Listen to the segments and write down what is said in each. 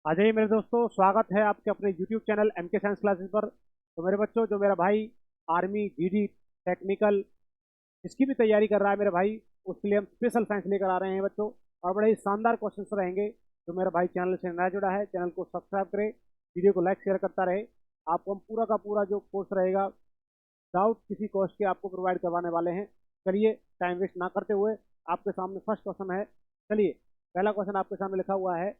आ जाइए मेरे दोस्तों, स्वागत है आपके अपने YouTube channel MK science classes पर। तो मेरे बच्चों, जो मेरा भाई आर्मी, जीडी, टेक्निकल, इसकी भी तैयारी कर रहा है मेरे भाई, उसके लिए हम स्पेशल साइंस लेकर आ रहे हैं बच्चों। और बड़े ही शानदार क्वेश्चंस रहेंगे। तो मेरा भाई चैनल से नया जुड़ा है, चैनल को सब्सक्राइब करे, वीडियो को लाइक शेयर करता रहे। आपको हम पूरा का पूरा जो कोर्स रहेगा, डाउट किसी कोर्स के आपको प्रोवाइड करवाने वाले हैं। चलिए, टाइम वेस्ट ना करते हुए आपके सामने फर्स्ट क्वेश्चन है। चलिए, पहला क्वेश्चन आपके सामने लिखा हुआ है,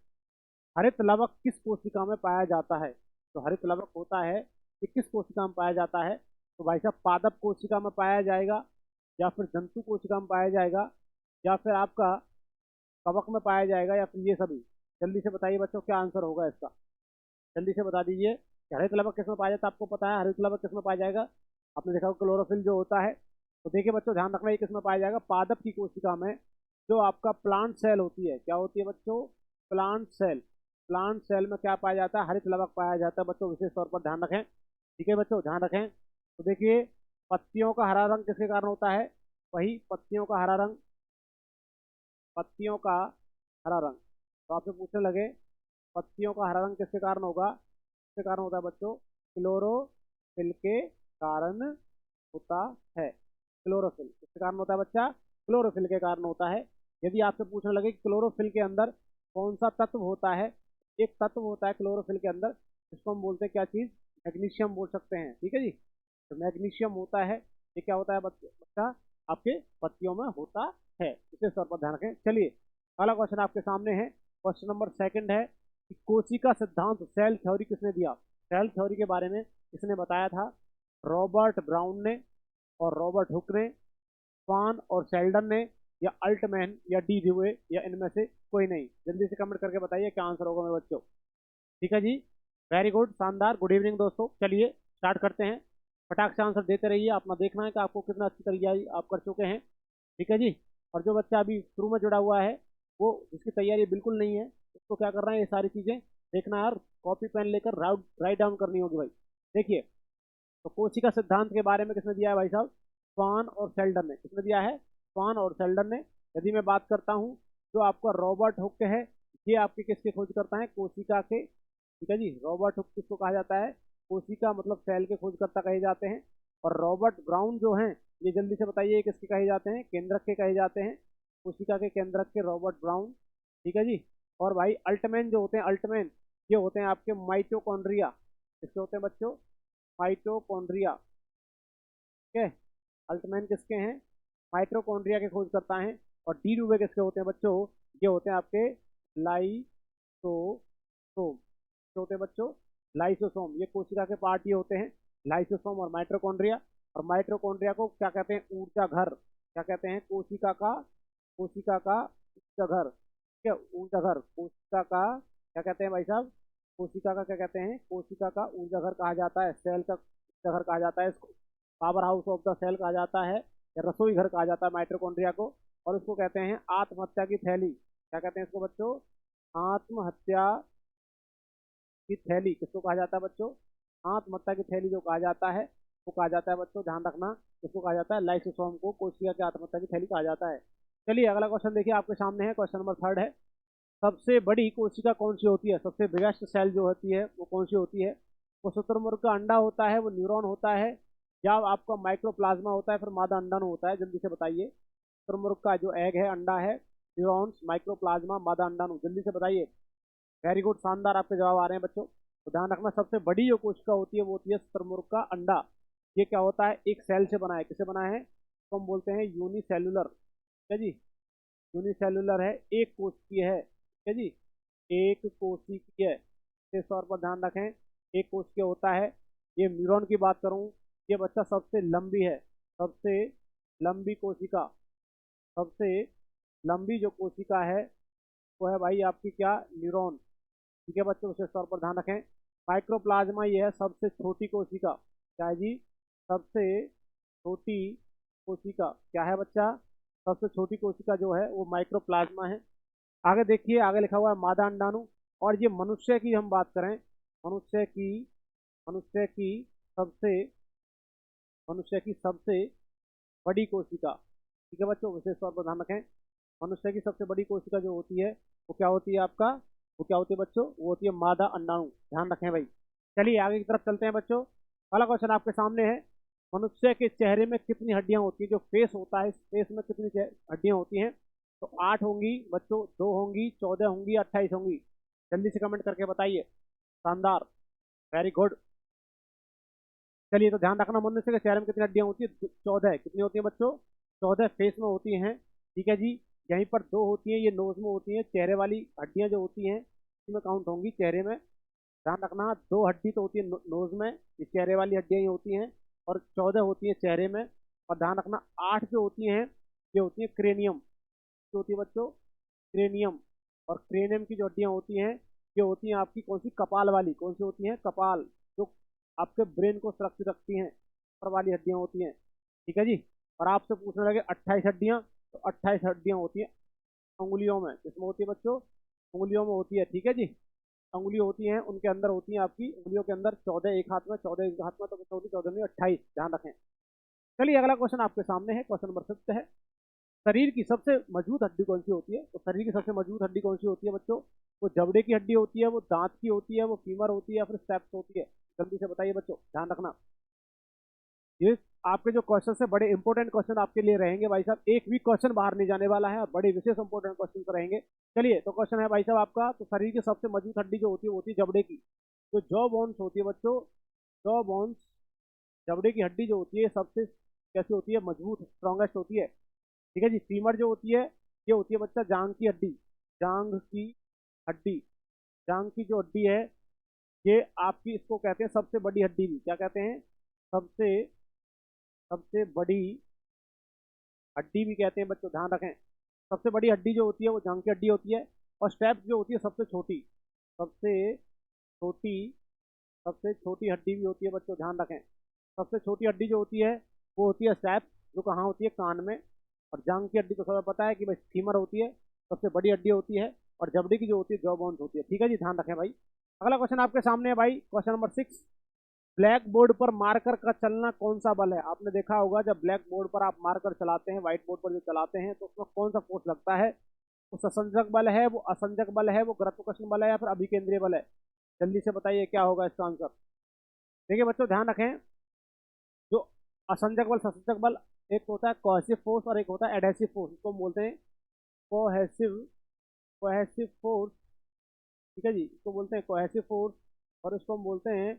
हरित लवक किस कोशिका में पाया जाता है। तो हरित लवक होता है कि किस कोशिका में पाया जाता है। तो भाई साहब, पादप कोशिका में पाया जाएगा, या फिर जंतु कोशिका में पाया जाएगा, या फिर आपका कवक में पाया जाएगा, या फिर ये सभी। जल्दी से बताइए बच्चों, क्या आंसर होगा इसका। जल्दी से बता दीजिए कि हरित लवक किस में पाया जाता है। आपको पता है हरित लवक किस में पाया जाएगा। आपने देखा होगा क्लोरोफिल जो होता है। तो देखिए बच्चों, ध्यान रखना, ये किस में पाया जाएगा। पादप की कोशिका में जो आपका प्लांट सेल होती है, क्या होती है बच्चों, प्लांट सेल। प्लांट सेल में क्या पाया जाता है, हरित लवक पाया जाता है बच्चों। विशेष तौर पर ध्यान रखें, ठीक है बच्चों, ध्यान रखें। तो देखिए, पत्तियों का हरा रंग किसके कारण होता है। वही पत्तियों का हरा रंग, पत्तियों का हरा रंग। तो आपसे पूछने लगे, पत्तियों का हरा रंग किसके कारण होगा। किसके कारण होता है बच्चों, क्लोरोफिल के कारण होता है। क्लोरोफिल किसके कारण होता है बच्चा, क्लोरोफिल के कारण होता है। यदि आपसे पूछने लगे कि क्लोरोफिल के अंदर कौन सा तत्व होता है, एक तत्व होता है क्लोरोफिल के अंदर, जिसको हम बोलते हैं क्या चीज, मैग्नीशियम बोल सकते हैं, ठीक है जी। तो मैग्नीशियम होता है, ये क्या होता है बच्चा, आपके पत्तियों में होता है। इसे स्तर पर ध्यान रखें। चलिए, अगला क्वेश्चन आपके सामने है। क्वेश्चन नंबर सेकंड है कि कोशिका सिद्धांत, सेल थ्योरी किसने दिया। सेल थ्योरी के बारे में किसने बताया था। रॉबर्ट ब्राउन ने, और रॉबर्ट हुक ने, स्वान और शेल्डन ने, या अल्टमैन, या डी ड्यूए, या इनमें से कोई नहीं। जल्दी से कमेंट करके बताइए क्या आंसर होगा मेरे बच्चों। ठीक है जी, वेरी गुड, शानदार। गुड इवनिंग दोस्तों, चलिए स्टार्ट करते हैं। फटाक से आंसर देते रहिए, अपना देखना है कि आपको कितना अच्छी तैयारी आप कर चुके हैं। ठीक है जी। और जो बच्चा अभी शुरू में जुड़ा हुआ है, वो जिसकी तैयारी बिल्कुल नहीं है, उसको क्या करना है, ये सारी चीज़ें देखना है और कॉपी पेन लेकर राइट डाउन करनी होगी भाई। देखिए, तो कोशिका सिद्धांत के बारे में किसने दिया है भाई साहब, स्वान और शेल्डन ने। किसने दिया है, स्वान और शेल्डन ने। यदि मैं बात करता हूँ, जो आपका रॉबर्ट हुक है, ये आपके किसके खोज करता है, कोशिका के। ठीक है जी, रॉबर्ट हुक किसको कहा जाता है, कोशिका मतलब सेल के खोजकर्ता कहे जाते हैं। और रॉबर्ट ब्राउन जो हैं, ये जल्दी से बताइए, ये किसके कहे जाते हैं, केंद्रक के कहे जाते हैं। कोशिका के केंद्रक के रॉबर्ट ब्राउन। ठीक है जी। और भाई अल्टमैन जो होते हैं, अल्टमैन ये होते हैं आपके माइटोकॉन्ड्रिया। किसके होते हैं बच्चों, माइटोकॉन्ड्रिया। ठीक है, अल्टमैन किसके हैं, माइटोकॉन्ड्रिया के खोज करता है। और डी ड्यूवे किसके होते हैं बच्चों, ये होते हैं आपके लाइसोसोम। क्या होते हैं बच्चों, लाइसोसोम। ये कोशिका के पार्ट ये होते हैं, लाइसोसोम और माइटोकॉन्ड्रिया। और माइटोकॉन्ड्रिया को क्या कहते हैं, ऊर्जा घर। क्या कहते हैं, कोशिका का ऊर्जा घर। ठीक है, ऊर्जा घर कोशिका का क्या कहते हैं भाई साहब, कोशिका का क्या कहते हैं, कोशिका का ऊर्जा घर कहा जाता है। सेल का ऊर्जा घर कहा जाता है इसको, power house of the cell कहा जाता है, या रसोई घर कहा जाता है माइटोकॉन्ड्रिया को। और उसको कहते हैं आत्महत्या की थैली। क्या कहते हैं इसको बच्चों, आत्महत्या की थैली। किसको कहा जाता है बच्चों, आत्महत्या की थैली जो कहा जाता है, वो कहा जाता है बच्चों, ध्यान रखना, किसको कहा जाता है, लाइसोसोम को कोशिका की आत्महत्या की थैली कहा जाता है। चलिए, अगला क्वेश्चन देखिए आपके सामने है। क्वेश्चन नंबर थर्ड है, सबसे बड़ी कोशिका कौन सी होती है, सबसे बिगेस्ट सेल जो होती है वो कौन सी होती है। वो शुतुरमुर्ग का अंडा होता है, वो न्यूरॉन होता है, या आपका माइक्रोप्लाज्मा होता है, फिर मादा अंडाणु होता है। जल्दी से बताइए, शुतुरमुर्ग का जो एग है, अंडा है, न्यूरॉन्स, माइक्रोप्लाज्मा, मादा अंडाणु। जल्दी से बताइए। वेरी गुड, शानदार, आपके जवाब आ रहे हैं बच्चों। तो ध्यान रखना, सबसे बड़ी जो कोशिका होती है वो होती है शुतुरमुर्ग का अंडा। ये क्या होता है, एक सेल से बना है। किससे बना है, तो हम बोलते हैं यूनिसेलुलर। ठीक है जी, यूनिसेलुलर है, एक कोशिकीय है। ठीक है जी, एक कोशिकीय। इस तौर पर ध्यान रखें, एक कोशिकीय होता है। ये न्यूरॉन की बात करूं, ये बच्चा सबसे लंबी है, सबसे लंबी कोशिका। सबसे लंबी जो कोशिका है वो है भाई आपकी क्या, न्यूरॉन। ठीक है बच्चों, विशेष तौर पर ध्यान रखें। माइक्रोप्लाज्मा ये है सबसे छोटी कोशिका। क्या है जी, सबसे छोटी कोशिका क्या है बच्चा, सबसे छोटी कोशिका जो है वो माइक्रोप्लाज्मा है। आगे देखिए, आगे लिखा हुआ है मादा अंडाणु। और ये मनुष्य की हम बात करें, मनुष्य की मनुष्य की सबसे मनुष्य की सबसे बड़ी कोशिका। ठीक है बच्चों, विशेष तौर पर ध्यान रखें। मनुष्य की सबसे बड़ी कोशिका जो होती है वो क्या होती है आपका, वो क्या होती है बच्चों, वो होती है मादा अंडाणु, ध्यान रखें भाई। चलिए आगे की तरफ चलते हैं बच्चों। अगला क्वेश्चन आपके सामने है, मनुष्य के चेहरे में कितनी हड्डियां होती हैं, जो फेस होता है इस फेस में कितनी हड्डियां होती हैं? तो 8 होंगी बच्चों, 2 होंगी, 14 होंगी, 28 होंगी? जल्दी से कमेंट करके बताइए। शानदार, वेरी गुड। चलिए तो ध्यान रखना, मनुष्य के चेहरे में कितनी हड्डियां होती है? 14। कितनी होती है बच्चों? 14 फेस में होती हैं, ठीक है जी। यहीं पर 2 होती हैं, ये नोज में होती हैं। चेहरे वाली हड्डियां जो होती हैं इसमें काउंट होंगी चेहरे में। ध्यान रखना, 2 हड्डी तो होती है नोज में, ये चेहरे वाली हड्डियां ही होती हैं, और 14 होती है चेहरे में। और ध्यान रखना 8 जो होती हैं ये होती है क्रेनियम। जो होती है बच्चों क्रेनियम। और क्रेनियम की जो हड्डियां होती हैं ये होती हैं आपकी कौन सी? कपाल वाली। कौन सी होती हैं? कपाल, जो आपके ब्रेन को सुरक्षित रखती हैं, ऊपर वाली हड्डियां होती हैं, ठीक है जी। और आपसे पूछने लगे 28 हड्डियां, तो 28 हड्डियां होती हैं उंगलियों में। किसमें होती है बच्चों? उंगलियों में होती है, ठीक है जी। उंगली होती हैं, उनके अंदर होती हैं आपकी उंगलियों के अंदर 14 एक हाथ में, 14 एक हाथ में, तो कितनी होती है? 14 में 28, ध्यान रखें। चलिए अगला क्वेश्चन आपके सामने है, क्वेश्चन नंबर 6 है, शरीर की सबसे मजबूत हड्डी कौन सी होती है? तो शरीर की सबसे मजबूत हड्डी कौन सी होती है बच्चों? वो जबड़े की हड्डी होती है, वो दांत की होती है, वो फीमर होती है, या फिर स्टेप्स होती है? जल्दी से बताइए बच्चों, ध्यान रखना। ये आपके जो क्वेश्चन है बड़े इंपॉर्टेंट क्वेश्चन आपके लिए रहेंगे भाई साहब, एक भी क्वेश्चन बाहर नहीं जाने वाला है, और बड़े विशेष इंपॉर्टेंट क्वेश्चन रहेंगे। चलिए तो क्वेश्चन है भाई साहब आपका, तो शरीर की सबसे मजबूत हड्डी जो होती है वो होती है जबड़े की। तो जॉ बोन्स होती है बच्चों, जॉ बोन्स, जबड़े की हड्डी जो होती है सबसे कैसी होती है? मजबूत, स्ट्रॉन्गेस्ट होती है, ठीक है जी। फीमर जो होती है ये होती है बच्चा जांग की हड्डी, जांग की हड्डी, जांग की जो हड्डी है ये आपकी, इसको कहते हैं सबसे बड़ी हड्डी भी। क्या कहते हैं? सबसे सबसे बड़ी हड्डी भी कहते हैं बच्चों, ध्यान रखें। सबसे बड़ी हड्डी जो होती है वो जांग की हड्डी होती है। और स्टेप्स जो होती है सबसे छोटी, सबसे छोटी, सबसे छोटी हड्डी भी होती है बच्चों, ध्यान रखें। सबसे छोटी हड्डी जो होती है वो होती है स्टेप्स, जो कहाँ होती है? कान में। और जांग की हड्डी तो सबको पता है कि भाई फीमर होती है, सबसे बड़ी हड्डी होती है। और जबड़े की जो होती है जॉ बोन्स होती है, ठीक है जी, ध्यान रखें भाई। अगला क्वेश्चन आपके सामने है भाई, क्वेश्चन नंबर 6, ब्लैक बोर्ड पर मार्कर का चलना कौन सा बल है? आपने देखा होगा जब ब्लैक बोर्ड पर आप मार्कर चलाते हैं, व्हाइट बोर्ड पर जो चलाते हैं, तो उसमें कौन सा फोर्स लगता है? वो ससंजक बल है, वो असंजक बल है, वो गुरुत्वाकर्षण बल है, या फिर अभिकेंद्रीय बल है? जल्दी से बताइए क्या होगा इसका आंसर। देखिए बच्चों ध्यान रखें, जो असंजक बल, ससंजक बल, एक होता है कोहेसिव फोर्स और एक होता है एडहेसिव फोर्स। इसको हम बोलते हैं कोहेसिव, कोहेसिव फोर्स, ठीक है जी, इसको बोलते हैं कोहेसिव फोर्स। और इसको हम बोलते हैं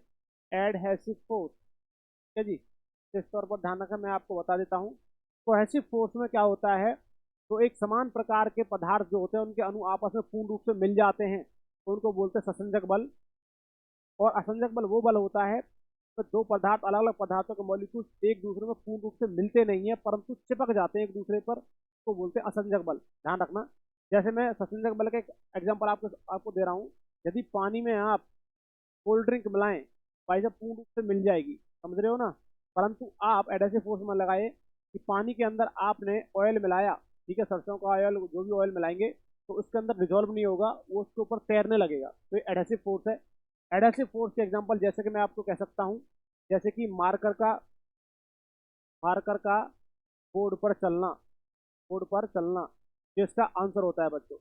एडहेसिव फोर्स, ठीक है जी। तो इस तौर पर ध्यान रखें, मैं आपको बता देता हूँ। कोहेसिव फोर्स में क्या होता है, तो एक समान प्रकार के पदार्थ जो होते हैं उनके अणु आपस में पूर्ण रूप से मिल जाते हैं, तो उनको बोलते हैं ससंजक बल। और असंजक बल वो बल होता है तो दो पदार्थ, अलग अलग पदार्थों के मॉलिक्यूल्स एक दूसरे में पूर्ण रूप से मिलते नहीं है परंतु चिपक जाते हैं एक दूसरे पर, तो बोलते हैं असंजक बल, ध्यान रखना। जैसे मैं ससंजक बल का एक एग्जाम्पल आपको दे रहा हूँ। यदि पानी में आप कोल्ड ड्रिंक मिलाएं, भाई साहब पूर्ण रूप से मिल जाएगी, समझ रहे हो ना। परंतु आप एडहेसिव फोर्स में लगाए कि पानी के अंदर आपने ऑयल मिलाया, ठीक है, सरसों का ऑयल, जो भी ऑयल मिलाएंगे, तो उसके अंदर डिजोल्व नहीं होगा, वो उसके ऊपर तैरने लगेगा, तो ये एडहेसिव फोर्स है। एडहेसिव फोर्स के एग्जांपल जैसे कि मैं आपको कह सकता हूँ, जैसे कि मार्कर का बोर्ड पर चलना, बोर्ड पर चलना, जो इसका आंसर होता है बच्चों।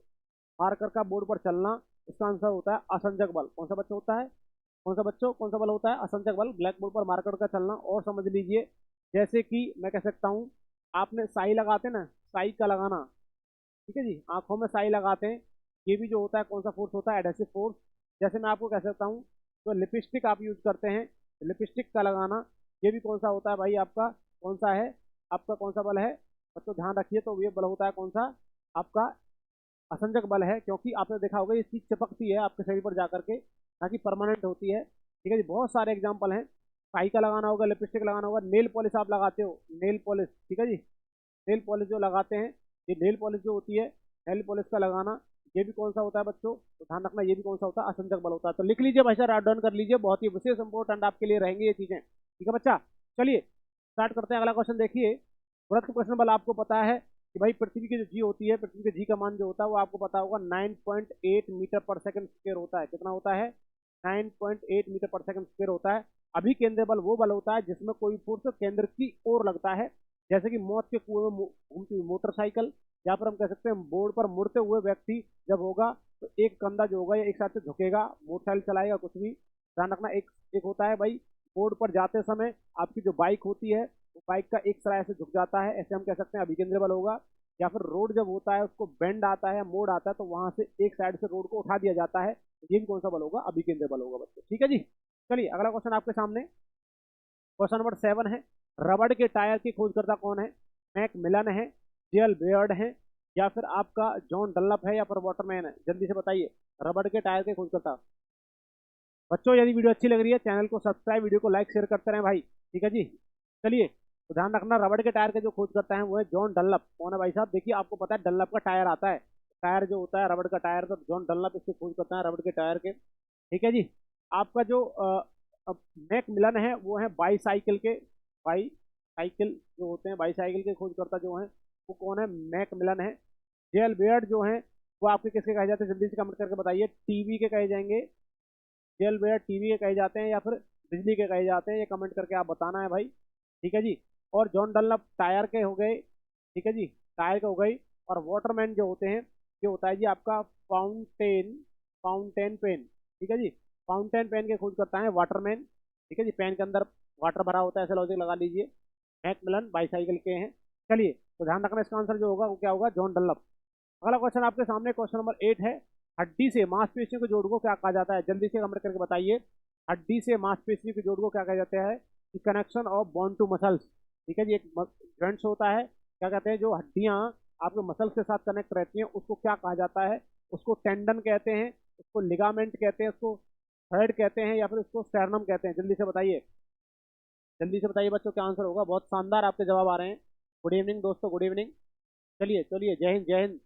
मार्कर का बोर्ड पर चलना, इसका आंसर होता है असंजक बल। कौन सा बच्चों होता है? कौन सा बच्चों, कौन सा बल होता है? असंजक बल, ब्लैक बोर्ड पर मार्कर का चलना। और समझ लीजिए, जैसे कि मैं कह सकता हूँ, आपने साई लगाते ना, साई का लगाना, ठीक है जी, आंखों में साई लगाते हैं, ये भी जो होता है कौन सा फोर्स होता है? Adhesive force. जैसे मैं आपको कह सकता हूँ, तो लिपस्टिक आप यूज करते हैं, लिपस्टिक का लगाना, ये भी कौन सा होता है भाई आपका? कौन सा है आपका, कौन सा बल है बच्चों? ध्यान रखिए, तो ये बल होता है कौन सा आपका? असंजक बल है, क्योंकि आपने देखा होगा ये चीज चिपकती है आपके शरीर पर जाकर के, ना कि परमानेंट होती है, ठीक है जी। बहुत सारे एग्जाम्पल हैं, साई का लगाना होगा, लिपस्टिक लगाना होगा, नेल पॉलिश आप लगाते हो, नेल पॉलिश, ठीक है जी, नेल पॉलिश जो लगाते हैं, ये नेल पॉलिश जो होती है, नेल पॉलिश का लगाना, ये भी कौन सा होता है बच्चों? तो ध्यान रखना, ये भी कौन सा होता है? असंजक बल होता है। तो लिख लीजिए भाई साहब, राइट डाउन कर लीजिए, बहुत ही विशेष इंपॉर्टेंट आपके लिए रहेंगी ये चीजें, ठीक है बच्चा। चलिए स्टार्ट करते हैं अगला क्वेश्चन। देखिए गुरुत्वाकर्षण बल आपको पता है कि भाई पृथ्वी की जो जी होती है, पृथ्वी के जी का मान जो होता है वो आपको पता होगा 9.8 मीटर पर सेकंड स्क्वायर होता है। कितना होता है? 9.8 मीटर पर सेकंड स्क्वायर होता है। अभी केंद्र बल वो बल होता है जिसमें कोई फोर्स केंद्र की ओर लगता है, जैसे कि मौत के कुएं में घूमती हुई मोटरसाइकिल, या फिर हम कह सकते हैं बोर्ड पर मुड़ते हुए व्यक्ति जब होगा, तो एक कंधा जो होगा ये एक साइड से झुकेगा, मोटरसाइकिल चलाएगा कुछ भी। ध्यान रखना, एक एक होता है भाई, बोर्ड पर जाते समय आपकी जो बाइक होती है वो बाइक का एक सरा ऐसे झुक जाता है, ऐसे हम कह सकते हैं अभिकेंद्रीय होगा। या फिर रोड जब होता है उसको बेंड आता है, मोड़ आता है, तो वहां से एक साइड से रोड को उठा दिया जाता है, तो ये भी कौन सा बल होगा? अभिकेंद्रीय बल होगा बच्चों। ठीक है जी। चलिए अगला क्वेश्चन आपके सामने, क्वेश्चन नंबर 7 है, रबड़ के टायर की खोजकर्ता कौन है? मैक मिलन है, जेल बेयर्ड है, या फिर आपका जॉन डल्लप है, या फिर वाटरमैन है? जल्दी से बताइए, रबड़ के टायर के खोजकर्ता। बच्चों यदि वीडियो अच्छी लग रही है चैनल को सब्सक्राइब, वीडियो को लाइक शेयर करते रहें भाई। ठीक है जी। चलिए, तो ध्यान रखना, रबड़ के टायर के जो खोज करता है वो है जॉन डल्लप। कौन है भाई साहब? देखिए आपको पता है डल्लप का टायर आता है, टायर जो होता है रबड़ का टायर, तो जॉन डल्लप इसकी खोज करता है रबड़ के टायर के। ठीक है जी। आपका जो मैक मिलन है वो है बाईसाइकिल के, बाईसाइकिल जो होते हैं बाईसाइकिल के खोजकर्ता जो है वो कौन है? मैक मिलन है। जेल बेयर्ड जो है वो आपके किसके कहे जाते हैं? जल्दी से कमेंट करके बताइए। टीवी के कहे जाएंगे, जेल बेयर टीवी के कहे जाते हैं, या फिर बिजली के कहे जाते हैं? ये कमेंट करके आप बताना है भाई। ठीक है जी। और जॉन डनलप टायर के हो गए। ठीक है जी, टायर के हो गई। और वाटरमैन जो होते हैं, ये होता है जी आपका फाउंटेन, फाउंटेन पेन। ठीक है जी, फाउंटेन पेन के खोज करता है वाटरमैन। ठीक है जी, पेन के अंदर वाटर भरा होता है, ऐसा लॉजिक लगा लीजिए। मैकमिलन बाईसाइकिल के हैं। चलिए, तो ध्यान रखना, इसका आंसर जो होगा वो क्या होगा? John Dunlop. अगला क्वेश्चन आपके सामने, क्वेश्चन नंबर 8 है, हड्डी से मांसपेशियों के जोड़ को क्या कहा जाता है? जल्दी से कमेंट करके बताइए। हड्डी से मांसपेशियों के जोड़ को क्या कहा जाता है? Connection of bone to muscles. ठीक है जी, एक जॉइंट्स होता है, क्या कहते हैं, जो हड्डियां आपके मसल्स के साथ कनेक्ट रहती हैं उसको क्या कहा जाता है? उसको टेंडन कहते हैं, उसको लिगामेंट कहते हैं, उसको थ्रेड कहते हैं, या फिर उसको स्टर्नम कहते हैं? जल्दी से बताइए, जल्दी से बताइए बच्चों, क्या आंसर होगा? बहुत शानदार आपके जवाब आ रहे हैं। गुड इवनिंग दोस्तों, गुड इवनिंग। चलिए चलिए, जय हिंद जय हिंद।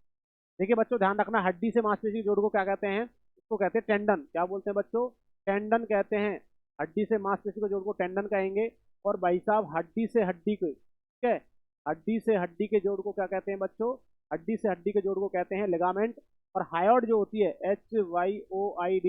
देखिए बच्चों, ध्यान रखना, हड्डी से मांसपेशी के जोड़ को क्या कहते हैं? उसको कहते हैं टेंडन। क्या बोलते हैं बच्चों? टेंडन कहते हैं। हड्डी से मांसपेशी के जोड़ को टेंडन कहेंगे। और भाई साहब, हड्डी से हड्डी को, ठीक है, हड्डी से हड्डी के जोड़ को क्या कहते हैं बच्चों? हड्डी से हड्डी के जोड़ को कहते हैं लिगामेंट। और हायोड जो होती है, HYOID,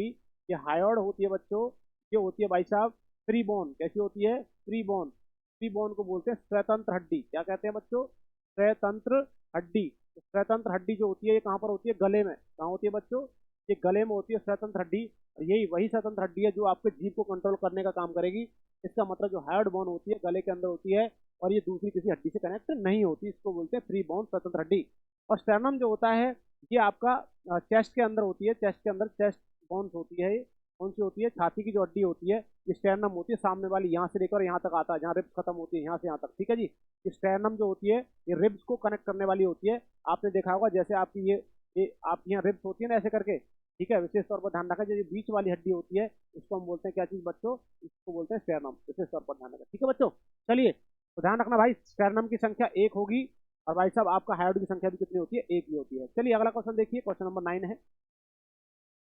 ये हायोड होती है बच्चों, ये होती है भाई साहब फ्री बोन। कैसी होती है? Free bone. फ्री बोन को बोलते हैं स्वतंत्र हड्डी। क्या कहते हैं बच्चों? स्वतंत्र हड्डी। स्वतंत्र हड्डी जो होती है ये कहाँ पर होती है? गले में। कहाँ होती है बच्चों? ये गले में होती है स्वतंत्र हड्डी। और यही वही स्वतंत्र हड्डी है जो आपके जीभ को कंट्रोल करने का काम करेगी। इसका मतलब जो हार्ड बोन होती है गले के अंदर होती है, और ये दूसरी किसी हड्डी से कनेक्ट नहीं होती, इसको बोलते हैं फ्री बोन स्वतंत्र हड्डी। और स्टर्नम जो होता है ये आपका चेस्ट के अंदर होती है, चेस्ट के अंदर चेस्ट बोन्स होती है। कौन सी होती है? छाती की जो हड्डी होती है ये स्टर्नम होती है, सामने वाली, यहाँ से लेकर यहाँ तक आता है, जहाँ रिब्स खत्म होती है यहाँ से यहाँ तक। ठीक है जी, स्टर्नम जो होती है ये रिब्स को कनेक्ट करने वाली होती है। आपने देखा होगा जैसे आपकी ये आपकी यहाँ रिब्स होती है ना, ऐसे करके। ठीक है, विशेष तौर पर ध्यान रखा, जो बीच वाली हड्डी होती है इसको हम बोलते हैं क्या चीज बच्चों? इसको बोलते हैं स्टर्नम। विशेष तौर पर ध्यान रखा। ठीक है बच्चों। चलिए, तो ध्यान रखना भाई, स्टर्नम की संख्या 1 होगी, और भाई साहब आपका हायोड की संख्या भी कितनी होती है? 1 ही होती है। चलिए अगला क्वेश्चन देखिए, क्वेश्चन नंबर 9 है,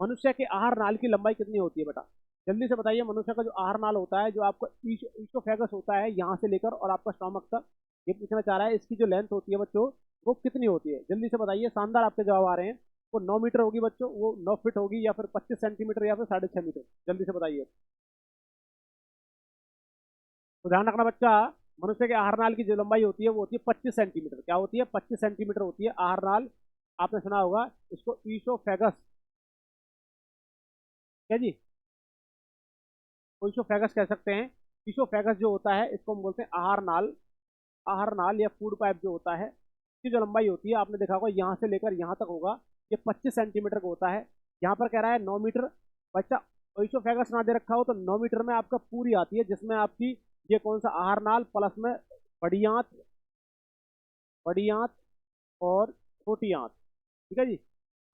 मनुष्य के आहार नाल की लंबाई कितनी होती है बेटा? जल्दी से बताइए। मनुष्य का जो आहार नाल होता है, जो आपका ईसोफेगस होता है, यहाँ से लेकर और आपका स्टोमक तक, ये पूछना चाह रहा है, इसकी जो लेंथ होती है बच्चों वो कितनी होती है? जल्दी से बताइए, शानदार आपके जवाब आ रहे हैं। वो 9 मीटर होगी बच्चों, वो 9 फीट होगी, या फिर 25 सेंटीमीटर, या फिर 6.5 मीटर? जल्दी से बताइए। तो ध्यान रखना बच्चा, मनुष्य के आहार नाल की जो लंबाई होती है वो होती है 25 सेंटीमीटर। क्या होती है? 25 सेंटीमीटर होती है आहार नाल। आपने सुना होगा इसको ईसोफेगस। क्या जी? ईसोफेगस कह सकते हैं। ईसोफेगस जो होता है इसको हम बोलते हैं आहार नाल। आहार नाल या फूड पाइप जो होता है, इसकी जो लंबाई होती है आपने देखा होगा यहाँ से लेकर यहाँ तक होगा, ये 25 सेंटीमीटर का होता है। यहाँ पर कह रहा है 9 मीटर। बच्चा, ईसोफेगस ना दे रखा हो तो 9 मीटर में आपका पूरी आती है, जिसमें आपकी ये कौन सा आहार नाल प्लस में बड़ी आंत, बड़ी आंत और छोटी आंत। ठीक है जी,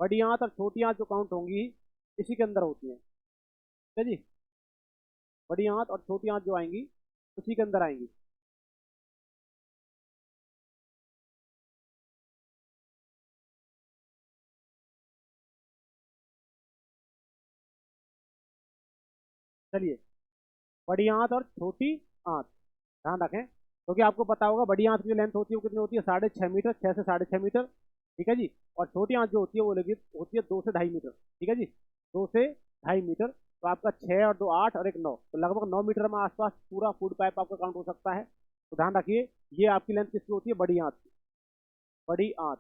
बड़ी आंत और छोटी आंत जो काउंट होंगी इसी के अंदर होती है। ठीक है जी, बड़ी आंत और छोटी आंत जो आएंगी उसी के अंदर आएंगी। चलिए, बड़ी आंत और छोटी आंत, ध्यान रखें, क्योंकि आपको पता होगा बड़ी आंत की लेंथ होती है वो कितनी होती है? 6.5 मीटर, 6 से 6.5 मीटर। ठीक है जी। और छोटी आंत जो होती है वो लगी होती है 2 से 2.5 मीटर। ठीक है जी, 2 से 2.5 मीटर। तो आपका 6 और 2 8 और एक 9, तो लगभग 9 मीटर में आसपास पूरा फूड पाइप आपका काउंट हो सकता है। तो ध्यान रखिए, ये आपकी लेंथ किसकी होती है? बड़ी आंत की। बड़ी आंत,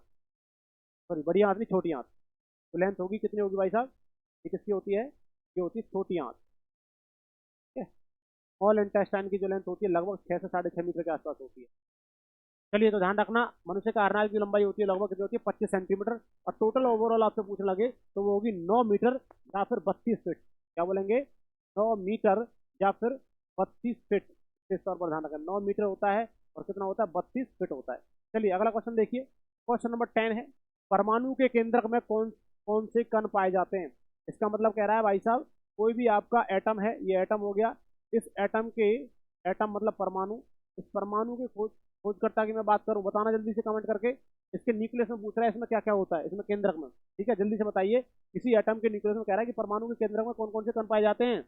सॉरी बड़ी आंत नहीं, छोटी आंत। तो लेंथ होगी कितनी होगी भाई साहब, ये किसकी होती है, ये होती है छोटी आंत। ठीक है, स्मॉल इंटेस्टाइन की जो लेंथ होती है लगभग 6 से 6.5 मीटर के आसपास होती है। चलिए, तो ध्यान रखना, मनुष्य का अरनाल की लंबाई होती है लगभग कितनी होती है, 25 सेंटीमीटर। और टोटल ओवरऑल आपसे पूछने लगे तो वो होगी 9 मीटर या फिर 32 फीट। क्या बोलेंगे, 9 मीटर या फिर 32 फीट। इस तौर पर ध्यान रखें, 9 मीटर होता है और कितना होता है, 32 फीट होता है। चलिए अगला क्वेश्चन देखिए, क्वेश्चन नंबर 10 है, परमाणु के केंद्रक में कौन कौन से कण पाए जाते हैं। इसका मतलब कह रहा है भाई साहब, कोई भी आपका एटम है, ये एटम हो गया, इस एटम के, एटम मतलब परमाणु, इस परमाणु के खोजकर्ता की मैं बात करूं, बताना जल्दी से कमेंट करके। इसके न्यूक्लियस में पूछ रहा है, इसमें क्या क्या होता है, इसमें केंद्रक में। ठीक है, जल्दी से बताइए, किसी एटम के न्यूक्लियस में कह रहा है कि परमाणु के केंद्रक में कौन कौन से कण पाए जाते हैं।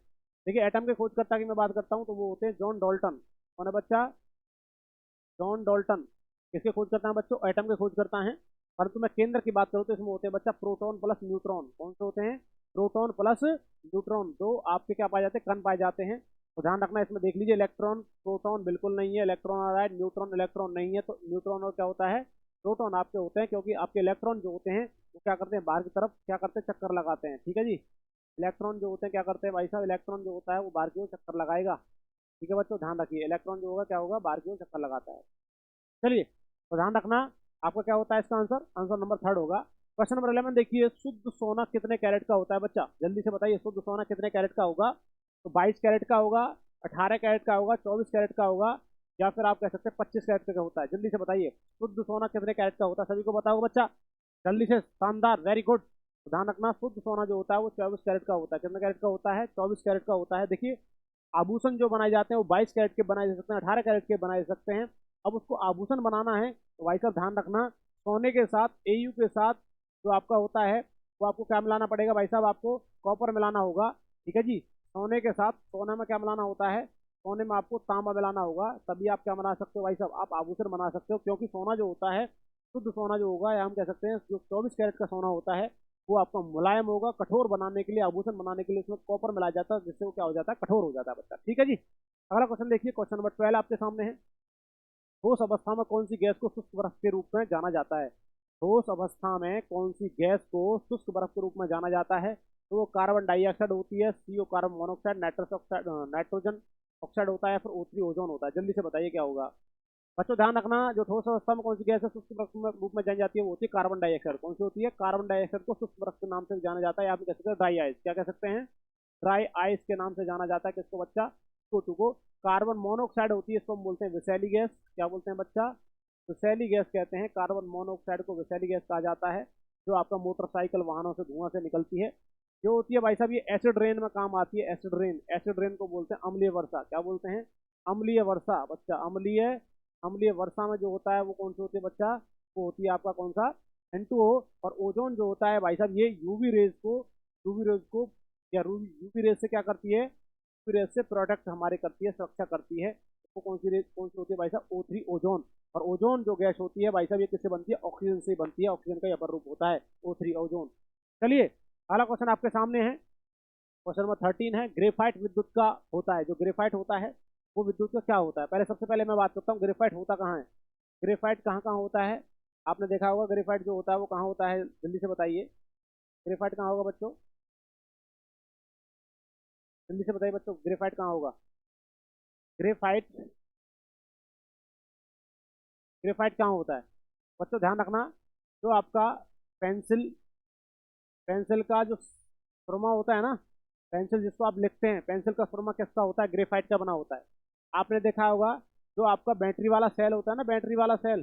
देखिए, एटम के खोजकर्ता की मैं बात करता हूँ तो वो होते हैं जॉन डाल्टन। कौन है बच्चा, जॉन डाल्टन। किसके खोज करता है बच्चों, एटम के खोज करता है। परंतु मैं केंद्र की बात करूँ तो इसमें होते हैं बच्चा प्रोटॉन प्लस न्यूट्रॉन। कौन से होते हैं, प्रोटॉन प्लस न्यूट्रॉन, दो आपके क्या पाए जाते हैं, कण पाए जाते हैं। तो ध्यान रखना, इसमें देख लीजिए, इलेक्ट्रॉन प्रोटॉन बिल्कुल नहीं है, इलेक्ट्रॉन आ रहा है, न्यूट्रॉन इलेक्ट्रॉन नहीं है, तो न्यूट्रॉन और क्या होता है, प्रोटॉन आपके होते हैं, क्योंकि आपके इलेक्ट्रॉन जो होते हैं वो क्या करते हैं, बाहर की तरफ क्या करते हैं, चक्कर लगाते हैं। ठीक है जी, इलेक्ट्रॉन जो होते हैं क्या करते हैं भाई साहब, इलेक्ट्रॉन जो होता है वो बाहर की ओर चक्कर लगाएगा। ठीक है बच्चों, ध्यान रखिए, इलेक्ट्रॉन जो होगा क्या होगा, बाहर की ओर चक्कर लगाता है। चलिए, तो ध्यान रखना, आपका क्या होता है इसका आंसर, आंसर नंबर 3 होगा। क्वेश्चन नंबर 11 देखिए, शुद्ध सोना कितने कैरेट का होता है बच्चा, जल्दी से बताइए, शुद्ध सोना कितने कैरेट का होगा। तो 22 कैरेट का होगा, 18 कैरेट का होगा, 24 कैरेट का होगा, या फिर आप कह सकते हैं 25 कैरेट का होता है। जल्दी से बताइए, शुद्ध सोना कितने कैरेट का होता है, सभी को बताओ बच्चा, जल्दी से, शानदार, वेरी गुड। तो ध्यान रखना, शुद्ध सोना जो होता है वो 24 कैरेट का होता है। कितने कैरेट का होता है, 24 कैरेट का होता है। देखिए, आभूषण जो बनाए जाते हैं वो 22 कैरेट के बनाए जा सकते हैं, 18 कैरेट के बनाए जा सकते हैं। अब उसको आभूषण बनाना है तो भाई साहब ध्यान रखना, सोने के साथ, एयू के साथ जो आपका होता है वो आपको क्या मिलाना पड़ेगा भाई साहब, आपको कॉपर मिलाना होगा। ठीक है जी, सोने के साथ, सोने में क्या मिलाना होता है, सोने में आपको तांबा मिलाना होगा, तभी आप क्या बना सकते हो भाई साहब, आप आभूषण बना सकते हो। क्योंकि सोना जो होता है, शुद्ध सोना जो होगा, या हम कह सकते हैं जो 24 कैरेट का सोना होता है, वो आपका मुलायम होगा। कठोर बनाने के लिए, आभूषण बनाने के लिए उसमें कॉपर मिलाया जाता है, जिससे वो क्या हो जाता है, कठोर हो जाता है बच्चा। ठीक है जी, अगला क्वेश्चन देखिए, क्वेश्चन नंबर 12 आपके सामने है, ठोस अवस्था में कौन सी गैस को शुष्क बर्फ के रूप में जाना जाता है। ठोस अवस्था में कौन सी गैस को शुष्क बर्फ के रूप में जाना जाता है, तो वो कार्बन डाइऑक्साइड होती है, CO carbon monoxide, nitrous oxide, nitrogen oxide होता है, फिर O3 ओजोन होता है। जल्दी से बताइए क्या होगा बच्चों, ध्यान रखना, जो ठोस अवस्था में कौन सी गैस है शुष्क बर्फ में रूप में जानी जाती है, वो होती है कार्बन डाइऑक्साइड। कौन सी होती है, कार्बन डाइऑक्साइड को शुष्क बर्फ के नाम से जाना जाता है, आप कह सकते हैं ड्राई आइस। क्या कह सकते हैं, ड्राई आइस के नाम से जाना जाता है किसको बच्चा, CO2 को। कार्बन मोनोऑक्साइड होती है, इसको हम बोलते हैं विषैली गैस। क्या बोलते हैं बच्चा, विषैली गैस कहते हैं, कार्बन मोनोऑक्साइड को विषैली गैस कहा जाता है, जो आपका मोटरसाइकिल वाहनों से धुआं से निकलती है। जो होती है भाई साहब, ये एसिड रेन में काम आती है, एसिड रेन, एसिड रेन को बोलते हैं अम्लीय वर्षा। क्या बोलते हैं, अम्लीय वर्षा बच्चा, अम्लीय, अम्लीय वर्षा में जो होता है वो कौन सी होती है बच्चा, वो होती है आपका कौन सा, N2O। और ओजोन जो होता है भाई साहब, ये यूवी रेज को, यूवी रेज को, या यूवी रेज से क्या करती है, यूवी रेज से प्रोटेक्ट हमारे करती है, सुरक्षा करती है। वो कौन सी रेज, कौन सी होती है भाई साहब, O3 ओजोन। और ओजोन जो गैस होती है भाई साहब, ये किससे बनती है, ऑक्सीजन से बनती है, ऑक्सीजन का अपर रूप होता है O3 ओजोन। चलिए, अगला क्वेश्चन आपके सामने है, क्वेश्चन नंबर 13 है, ग्रेफाइट विद्युत का होता है, जो ग्रेफाइट होता है वो विद्युत का क्या होता है। पहले, सबसे पहले मैं बात करता हूँ, ग्रेफाइट होता कहाँ है, ग्रेफाइट कहाँ कहाँ होता है। आपने देखा होगा ग्रेफाइट जो होता है वो कहाँ होता है, जल्दी से बताइए, ग्रेफाइट कहाँ होगा बच्चों, जल्दी से बताइए बच्चों, ग्रेफाइट कहाँ होगा, ग्रेफाइट, ग्रेफाइट कहाँ होता है बच्चों, ध्यान रखना, जो आपका पेंसिल, पेंसिल का जो सुरमा होता है ना, पेंसिल जिसको आप लिखते हैं, पेंसिल का सुरमा किसका होता है, ग्रेफाइट का बना होता है। आपने देखा होगा, जो आपका बैटरी वाला सेल होता है ना, बैटरी वाला सेल,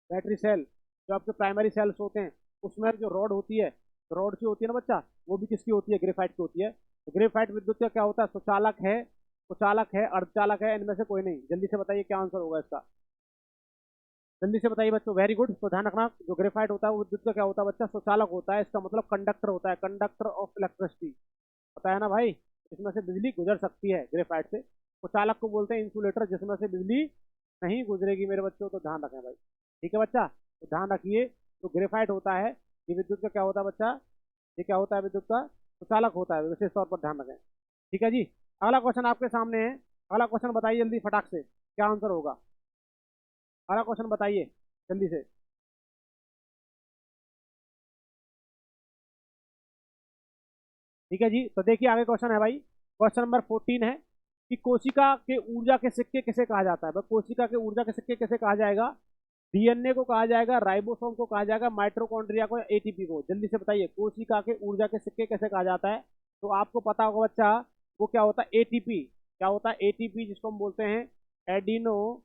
बैटरी सेल, जो आपके प्राइमरी सेल्स होते हैं, उसमें जो रॉड होती है, रॉड की होती है ना बच्चा, वो भी किसकी होती है, ग्रेफाइट की होती है। तो ग्रेफाइट विद्युत का क्या होता है, सुचालक है, सुचालक है, अर्धचालक है, इनमें से कोई नहीं। जल्दी से बताइए क्या आंसर होगा इसका, जल्दी से बताइए बच्चों, वेरी गुड। तो ध्यान रखना, जो ग्रेफाइट होता है वो विद्युत का क्या होता है बच्चा, सुचालक होता है, इसका मतलब कंडक्टर होता है, कंडक्टर ऑफ इलेक्ट्रिसिटी, पता है ना भाई, इसमें से बिजली गुजर सकती है ग्रेफाइट से। सुचालक को बोलते हैं इंसुलेटर, जिसमें से बिजली नहीं गुजरेगी मेरे बच्चों, तो ध्यान रखें भाई। ठीक है बच्चा, तो ध्यान रखिए, तो ग्रेफाइट होता है, ये विद्युत का क्या होता है बच्चा, ये क्या होता है, विद्युत का सुचालक होता है, विशेष तौर पर ध्यान रखें। ठीक है जी, अगला क्वेश्चन आपके सामने है, अगला क्वेश्चन बताइए जल्दी फटाक से, क्या आंसर होगा, अगला क्वेश्चन बताइए जल्दी से। ठीक है जी। तो देखिए आगे क्वेश्चन है भाई, क्वेश्चन नंबर 14 है कि कोशिका के ऊर्जा के सिक्के किसे कहा जाता है। भाई कोशिका के ऊर्जा के सिक्के किसे कहा जाएगा? डीएनए को कहा जाएगा, राइबोसोम को कहा जाएगा, माइटोकॉन्ड्रिया को, एटीपी को। जल्दी से बताइए कोशिका के ऊर्जा के सिक्के कैसे कहा जाता है। तो आपको पता होगा बच्चा, वो क्या होता है? एटीपी। क्या होता है? एटीपी, जिसको हम बोलते हैं एडिनो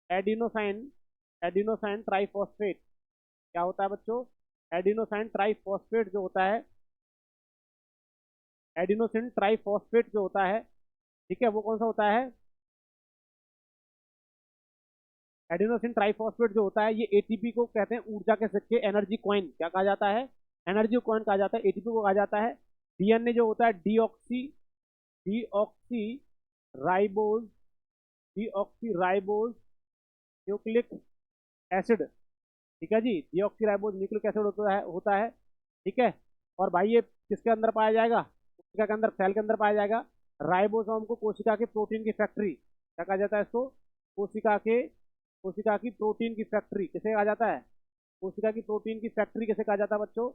एडिनोसाइन एडिनोसाइन ट्राइफॉस्फेट। क्या होता है बच्चों? एडिनोसाइन ट्राइफॉस्फेट जो होता है, एडिनोसिन ट्राइफॉस्फेट जो होता है, ठीक है, वो कौन सा होता है? एडिनोसिन ट्राइफॉस्फेट जो होता है, ये एटीपी को कहते हैं ऊर्जा के सिक्के, एनर्जी कॉइन। क्या कहा जाता है? एनर्जी कॉइन कहा जाता है, एटीपी को कहा जाता है। डीएनए जो होता है deoxy deoxy ribose deoxy ribose nucleic acid. ठीक है जी, डीऑक्सी राइबोज न्यूक्लिक एसिड होता है। ठीक है। और भाई ये किसके अंदर पाया जाएगा? कोशिका के अंदर, सेल के अंदर पाया जाएगा। राइबोसोम को कोशिका के प्रोटीन की फैक्ट्री, क्या कहा जाता है इसको? कोशिका के कोशिका की प्रोटीन की फैक्ट्री किसे कहा जाता है? कोशिका की प्रोटीन की फैक्ट्री किसे कहा जाता है बच्चों?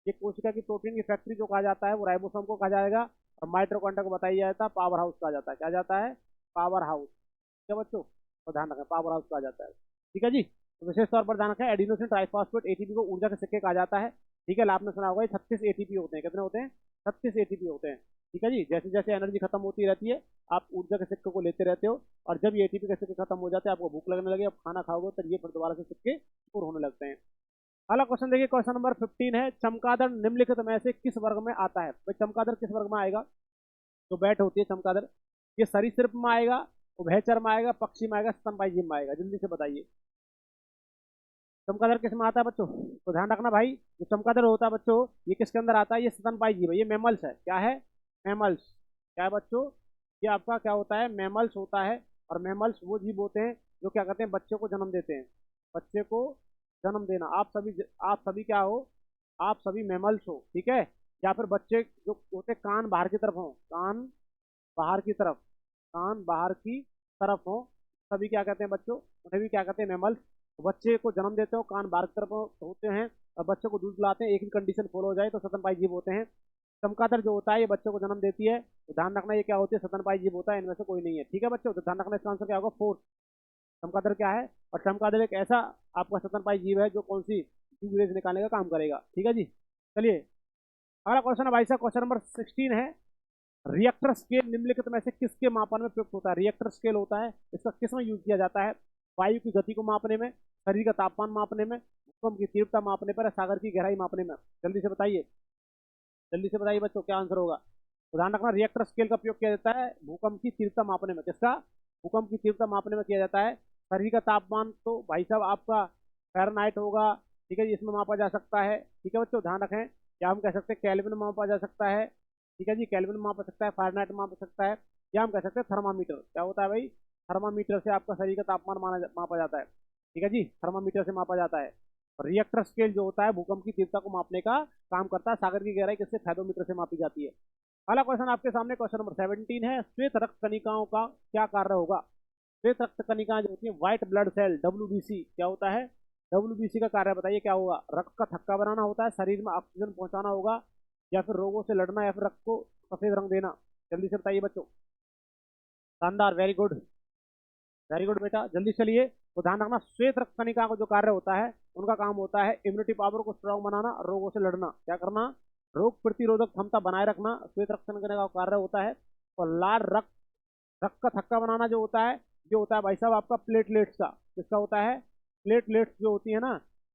ये कोशिका की प्रोटीन की फैक्ट्री जो कहा जाता है वो राइबोसोम को कहा जाएगा। और माइटोकॉन्ड्रिया को बताया जाता है पावर हाउस कहा जाता है। क्या जाता है? Power house. ठीक है बच्चों, तो ध्यान रखें, पावर हाउस कहा जाता है। ठीक है जी। तो विशेष तौर पर ध्यान रखें, एडिनोसिन ट्राइफॉस्फेट एटीपी को ऊर्जा के सिक्के कहा जाता है। ठीक है, आपने सुना होगा 36 एटीपी होते हैं। कितने होते हैं? 36 एटीपी होते हैं। ठीक है जी। जैसे जैसे एनर्जी खत्म होती रहती है, आप ऊर्जा के सिक्के को लेते रहते हो, और जब ये एटीपी के सिक्के खत्म हो जाते हैं, आपको भूख लगने लगे, आप खाना खाओगे, तो ये फिर दोबारा से सिक्के स्टोर होने लगते हैं। अगला क्वेश्चन देखिए, क्वेश्चन नंबर 15 है, चमगादड़ निम्नलिखित में से किस वर्ग में आता है? भाई चमगादड़ किस वर्ग में आएगा? जो बैट होती है चमगादड़, ये सरीसृप में आएगा, उभयचर में आएगा, पक्षी में आएगा, स्तनपायी जीव में आएगा? जल्दी से बताइए चमगादड़ किस में आता है बच्चों? तो ध्यान रखना भाई, जो चमगादड़ होता है बच्चों, ये किसके अंदर आता है? ये स्तनपायी जीव है, ये मैमल्स है। क्या है? मैमल्स। क्या है बच्चों? ये आपका क्या होता है? मैमल्स होता है। और मैमल्स वो जीव होते हैं जो क्या करते हैं? बच्चे को जन्म देते हैं। बच्चे को जन्म देना। आप सभी क्या हो? आप सभी मैमल्स हो। ठीक है। या फिर बच्चे जो होते हैं कान बाहर की तरफ हो, बाहर की तरफ कान बाहर की तरफ हो, सभी क्या कहते हैं बच्चों? उन्हें भी क्या कहते हैं? मैमल्स। बच्चे को जन्म देते हो, कान बाहर की तरफ होते हैं, और बच्चे को दूध पिलाते हैं, एक ही कंडीशन फॉलो हो जाए तो स्तनपायी जीव होते हैं। चमगादड़ जो होता है ये बच्चों को जन्म देती है, तो ध्यान रखना ये क्या होती है? स्तनपायी जीव होता है, इनमें से कोई नहीं है। ठीक है बच्चों, तो ध्यान रखना इसका आंसर क्या होगा? फोर्थ। चमगादड़ क्या है? और चमगादड़ एक ऐसा आपका स्तनपायी जीव है जो कौन सी यूरेज निकालने का काम करेगा। ठीक है जी। चलिए अगला क्वेश्चन है भाई साहब, क्वेश्चन नंबर 16 है, रिएक्टर स्केल निम्नलिखित में से किसके मापन में प्रयुक्त होता है? रिएक्टर स्केल होता है, इसका किस में यूज किया जाता है? वायु की गति को मापने में, शरीर का तापमान मापने में, भूकंप की तीव्रता मापने पर, सागर की गहराई मापने में? जल्दी से बताइए, जल्दी से बताइए बच्चों, क्या आंसर होगा? तो ध्यान रखना, रिएक्टर स्केल का उपयोग किया जाता है भूकंप की तीव्रता मापने में। किसका? भूकंप की तीव्रता मापने में किया जाता है। शरीर का तापमान तो भाई साहब आपका फ़ारेनहाइट होगा। ठीक है जी, इसमें मापा जा सकता है। ठीक है बच्चों, ध्यान रखें, या हम कह सकते हैं केल्विन में मापा जा सकता है। ठीक है जी, केल्विन में मापा सकता है, फ़ारेनहाइट में मापा सकता है, या हम कह सकते हैं थर्मामीटर। क्या होता है भाई? थर्मामीटर से आपका शरीर का तापमान मापा जाता है। ठीक है जी, थर्मामीटर से मापा जाता है। रिएक्टर स्केल जो होता है भूकंप की तीव्रता को मापने का काम करता है। सागर की गहराई किससे? थर्मोमीटर से मापी जाती है। अगला क्वेश्चन आपके सामने, क्वेश्चन नंबर 17 है, श्वेत रक्त कणिकाओं का क्या कार्य होगा? श्वेत रक्त कणिकाएं जो होती है, व्हाइट ब्लड सेल, डब्ल्यूबीसी, क्या होता है? डब्ल्यूबीसी का कार्य बताइए क्या होगा? रक्त का थक्का बनाना होता है, शरीर में ऑक्सीजन पहुंचाना होगा, या फिर रोगों से लड़ना, या फिर रक्त को सफेद रंग देना? जल्दी से बताइए बच्चों। शानदार, वेरी गुड, वेरी गुड बेटा, जल्दी चलिए। तो ध्यान रखना, श्वेत रक्त कणिका का जो कार्य होता है, उनका काम होता है इम्यूनिटी पावर को स्ट्रांग बनाना, रोगों से लड़ना। क्या करना? रोग प्रतिरोधक क्षमता बनाए रखना, श्वेत रक्त कणिका का कार्य होता है। और लाल रक्त रक्त का थक्का बनाना जो होता है, ये होता है भाई साहब आपका प्लेटलेट्स का। किसका होता है? प्लेटलेट्स जो होती है ना,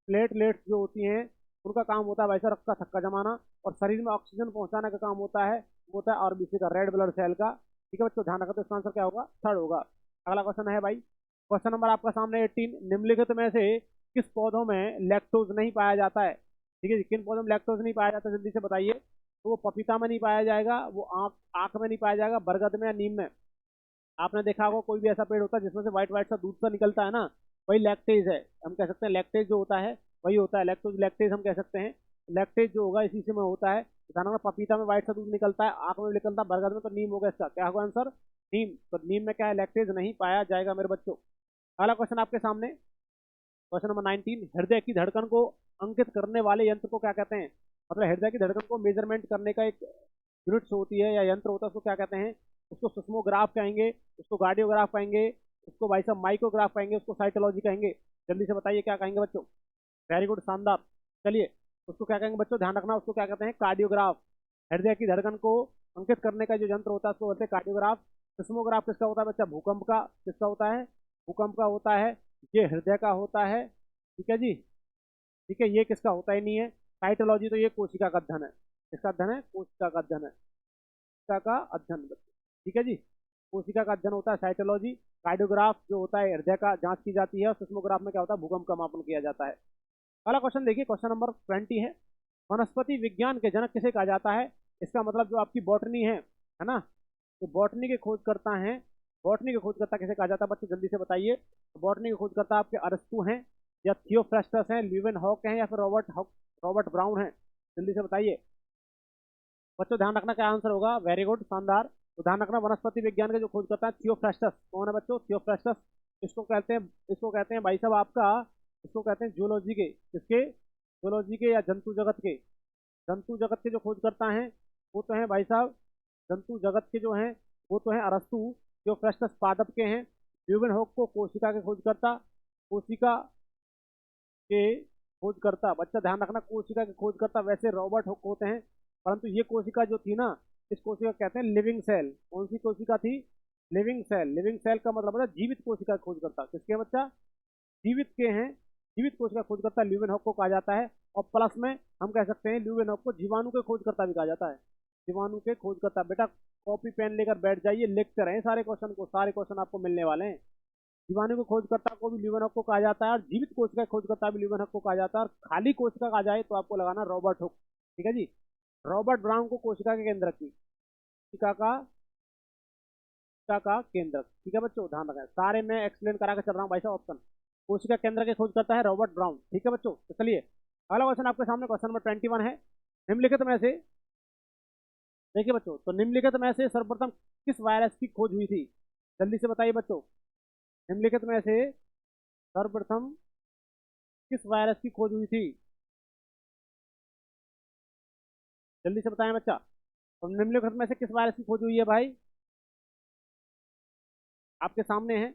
प्लेटलेट्स जो होती हैं, उनका काम होता है भाई साहब रक्त का थक्का जमाना। और शरीर में ऑक्सीजन पहुंचाने का काम होता है, वो होता है आरबीसी का, रेड ब्लड सेल का। ठीक है बच्चों, ध्यान रखो, तो इसका आंसर क्या होगा? थर्ड होगा। अगला क्वेश्चन है भाई, क्वेश्चन नंबर आपका सामने 18, निम्नलिखित में से किस पौधों में लैक्टोज नहीं पाया जाता है? ठीक है जी, किन पौधों में लैक्टोज नहीं पाया जाता है? जल्दी से बताइए। तो वो पपीता में नहीं पाया जाएगा, वो आँख आँख में नहीं पाया जाएगा, बरगद में या नीम में? आपने देखा होगा कोई भी ऐसा पेड़ होता है जिसमें से व्हाइट व्हाइट सा दूध सा निकलता है ना, वही लैक्टेज है। हम कह सकते हैं लैक्टेज जो होता है वही होता है लैक्टोज, लैक्टेज हम कह सकते हैं। लैक्टेज जो होगा इसी से में होता है। ध्यान रखना, पपीता में व्हाइट सा दूध निकलता है, आँख में भी निकलता है, बरगद में, तो नीम होगा। इसका क्या होगा आंसर? नीम। तो नीम में क्या है? लैक्टेज नहीं पाया जाएगा मेरे बच्चों। अगला क्वेश्चन आपके सामने, क्वेश्चन नंबर 19, हृदय की धड़कन को अंकित करने वाले यंत्र को क्या कहते हैं? मतलब हृदय की धड़कन को मेजरमेंट करने का एक यूनिट्स होती है या यंत्र होता है उसको क्या कहते हैं? उसको सिस्मोग्राफ कहेंगे, उसको कार्डियोग्राफ कहेंगे, उसको भाई साहब माइक्रोग्राफ कहेंगे, उसको साइटोलॉजी कहेंगे। जल्दी से बताइए क्या कहेंगे बच्चों? वेरी गुड, शानदार। चलिए, उसको क्या कहेंगे बच्चों? ध्यान रखना, उसको क्या कहते हैं? कार्डियोग्राफ। हृदय की धड़कन को अंकित करने का जो यंत्र होता है उसको बोलते हैं कार्डियोग्राफ। सिस्मोग्राफ किसका होता है बच्चा? भूकंप का। किसका होता है? भूकंप का होता है। ये हृदय का होता है। ठीक है जी, ठीक है। ये किसका होता ही नहीं है? साइटोलॉजी तो ये कोशिका का अध्ययन है। किसका अध्ययन है? कोशिका का अध्ययन है। कोशिका का अध्ययन बच्चों, ठीक है जी। कोशिका का अध्ययन होता है साइटोलॉजी। कार्डियोग्राफ जो होता है हृदय का जांच की जाती है, और सिस्मोग्राफ में क्या होता है? भूकंप का मापन किया जाता है। अगला क्वेश्चन देखिए, क्वेश्चन नंबर 20 है, वनस्पति विज्ञान के जनक किसे कहा जाता है? इसका मतलब जो आपकी बॉटनी है ना, तो बॉटनी के खोजकर्ता हैं। बॉटनी के खोजकर्ता किसे कहा जाता है बच्चों? जल्दी से बताइए। बॉटनी के खोजकर्ता आपके अरस्तु हैं, या थियोफ्रास्टस हैं, ल्यूवेन हॉक हैं, या फिर रॉबर्ट ब्राउन हैं? जल्दी से बताइए बच्चों, ध्यान रखना क्या आंसर होगा। वेरी गुड, शानदार। तो ध्यान रखना, वनस्पति विज्ञान के जो खोजकर्ता है थियोफ्रास्टस। कौन है बच्चों? थियोफ्रास्टस। इसको कहते हैं भाई साहब आपका, इसको कहते हैं जूलॉजी के, किसके? जूलॉजी के या जंतु जगत के। जंतु जगत के जो खोजकर्ता हैं वो तो हैं भाई साहब, जंतु जगत के जो हैं वो तो हैं अरस्तु। थियोफ्रास्टस पादप के हैं। ल्यूवेन हॉक को कोशिका के खोजकर्ता, कोशिका के खोजकर्ता। बच्चा ध्यान रखना, कोशिका के खोजकर्ता वैसे रॉबर्ट हुक होते हैं, परंतु ये कोशिका जो थी ना, इस कोशिका को कहते हैं लिविंग सेल। कौन सी कोशिका थी? Living cell. लिविंग सेल का मतलब है जीवित कोशिका खोजकर्ता। किसके बच्चा? जीवित के हैं। जीवित कोशिका खोजकर्ता ल्यूवेन हॉक को कहा जाता है। और प्लस में हम कह सकते हैं ल्यूवेन हॉक को जीवाणु के खोजकर्ता भी कहा जाता है। जीवाणु के खोजकर्ता। बेटा कॉपी पेन लेकर बैठ जाइए, लिखते रहे सारे क्वेश्चन को, सारे क्वेश्चन आपको मिलने वाले हैं। जीवाणु के खोजकर्ता को भी ल्यूवेन हॉक को कहा जाता है, और जीवित कोशिका खोजकर्ता भी ल्यूवेन हॉक को कहा जाता है। और खाली कोशिका कहा जाए तो आपको लगाना रॉबर्ट हुक। ठीक है जी। रॉबर्ट ब्राउन को कोशिका के केंद्र की, कोशिका का केंद्र। ठीक है बच्चों, ध्यान रखें, सारे मैं एक्सप्लेन करा के चल रहा हूँ भाई साहब। ऑप्शन कोशिका केंद्र के खोज करता है रॉबर्ट ब्राउन। ठीक है बच्चों, तो चलिए अगला क्वेश्चन आपके सामने, क्वेश्चन नंबर 21 है। निम्नलिखित में से, देखिए बच्चों, तो निम्नलिखित में से सर्वप्रथम किस वायरस की खोज हुई थी? जल्दी से बताइए बच्चों, निम्नलिखित में से सर्वप्रथम किस वायरस की खोज हुई थी? जल्दी से बताएं बच्चा। तो निम्नलिखित में से किस वायरस की खोज हुई है भाई? आपके सामने है।